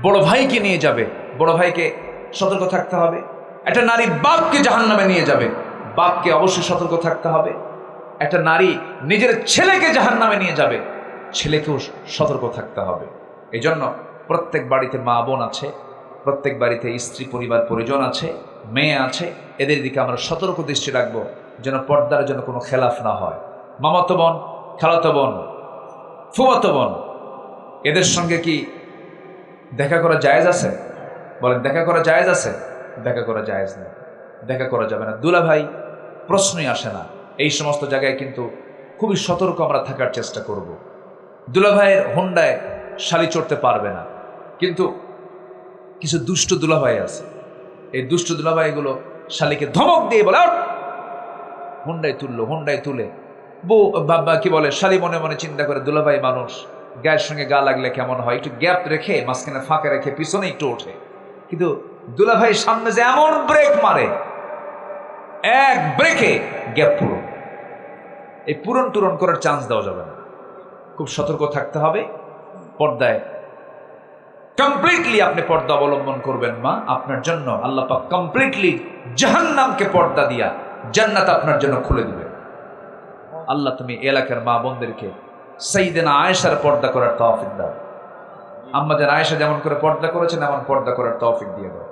বড় ভাইকে নিয়ে যাবে, বড় ভাইকে সতর্ক থাকতে হবে। একটা নারী বাপকে জাহান্নামে নিয়ে যাবে, বাপকে অবশ্যই সতর্ক থাকতে হবে। একটা নারী নিজের ছেলেকে জাহান্নামে নিয়ে যাবে, ছেলেকেও সতর্ক থাকতে হবে। এই জন্য প্রত্যেক বাড়িতে মা বোন আছে, প্রত্যেক বাড়িতে স্ত্রী পরিবার পরিজন আছে, মেয়ে আছে। এদের দিকে আমরা সতর্ক দৃষ্টি রাখবো যেন পর্দার জন্য কোনো খেলাফ না হয়। মামাতো বোন, খালাতো বোন, ফুফাতো বোন, এদের সঙ্গে কি দেখা করা জায়েজ আছে? বলেন, দেখা করা জায়েজ আছে? দেখা করা জায়েজ নেই, দেখা করা যাবে না। দুলাভাই প্রশ্নই আসে না। এই সমস্ত জায়গায় কিন্তু খুবই সতর্ক আমরা থাকার চেষ্টা করব। দুলাভাইয়ের হোন্ডায় শালি চড়তে পারবে না, কিন্তু কিছু দুষ্ট দুলাভাই আছে। এই দুষ্ট দুলাভাইগুলো শালিকে ধমক দিয়ে বলে হোন্ডায় তুললো, হোন্ডায় তুলে বউ বাবা কি বলে, শালি মনে মনে চিন্তা করে দুলাভাই মানুষ, গায়ের সঙ্গে গা লাগলে কেমন হয়, একটু গ্যাপ রেখে মাঝখানে ফাঁকা রেখে পিছনে একটু ওঠে। কিন্তু দুলাভাই সামনে যে এমন ব্রেক মারে, এক ব্রেকে গ্যাপ পূরণ। এই পূরণ টুরন করার চান্স দেওয়া যাবে না। খুব সতর্ক থাকতে হবে। পর্দায় কমপ্লিটলি আপনি পর্দা অবলম্বন করবেন মা, আপনার জন্য আল্লাহ পাক কমপ্লিটলি জাহান্নামকে পর্দা দিয়া জান্নাত আপনার জন্য খুলে দিবে। আল্লাহ তুমি এলাকার মা বোনদেরকে সাইয়েদনা আয়েশার পর্দা করার তৌফিক দাও। আম্মা জান আয়েশা যেমন করে পর্দা করেছেন এমন পর্দা করার তৌফিক দিয়ে দাও।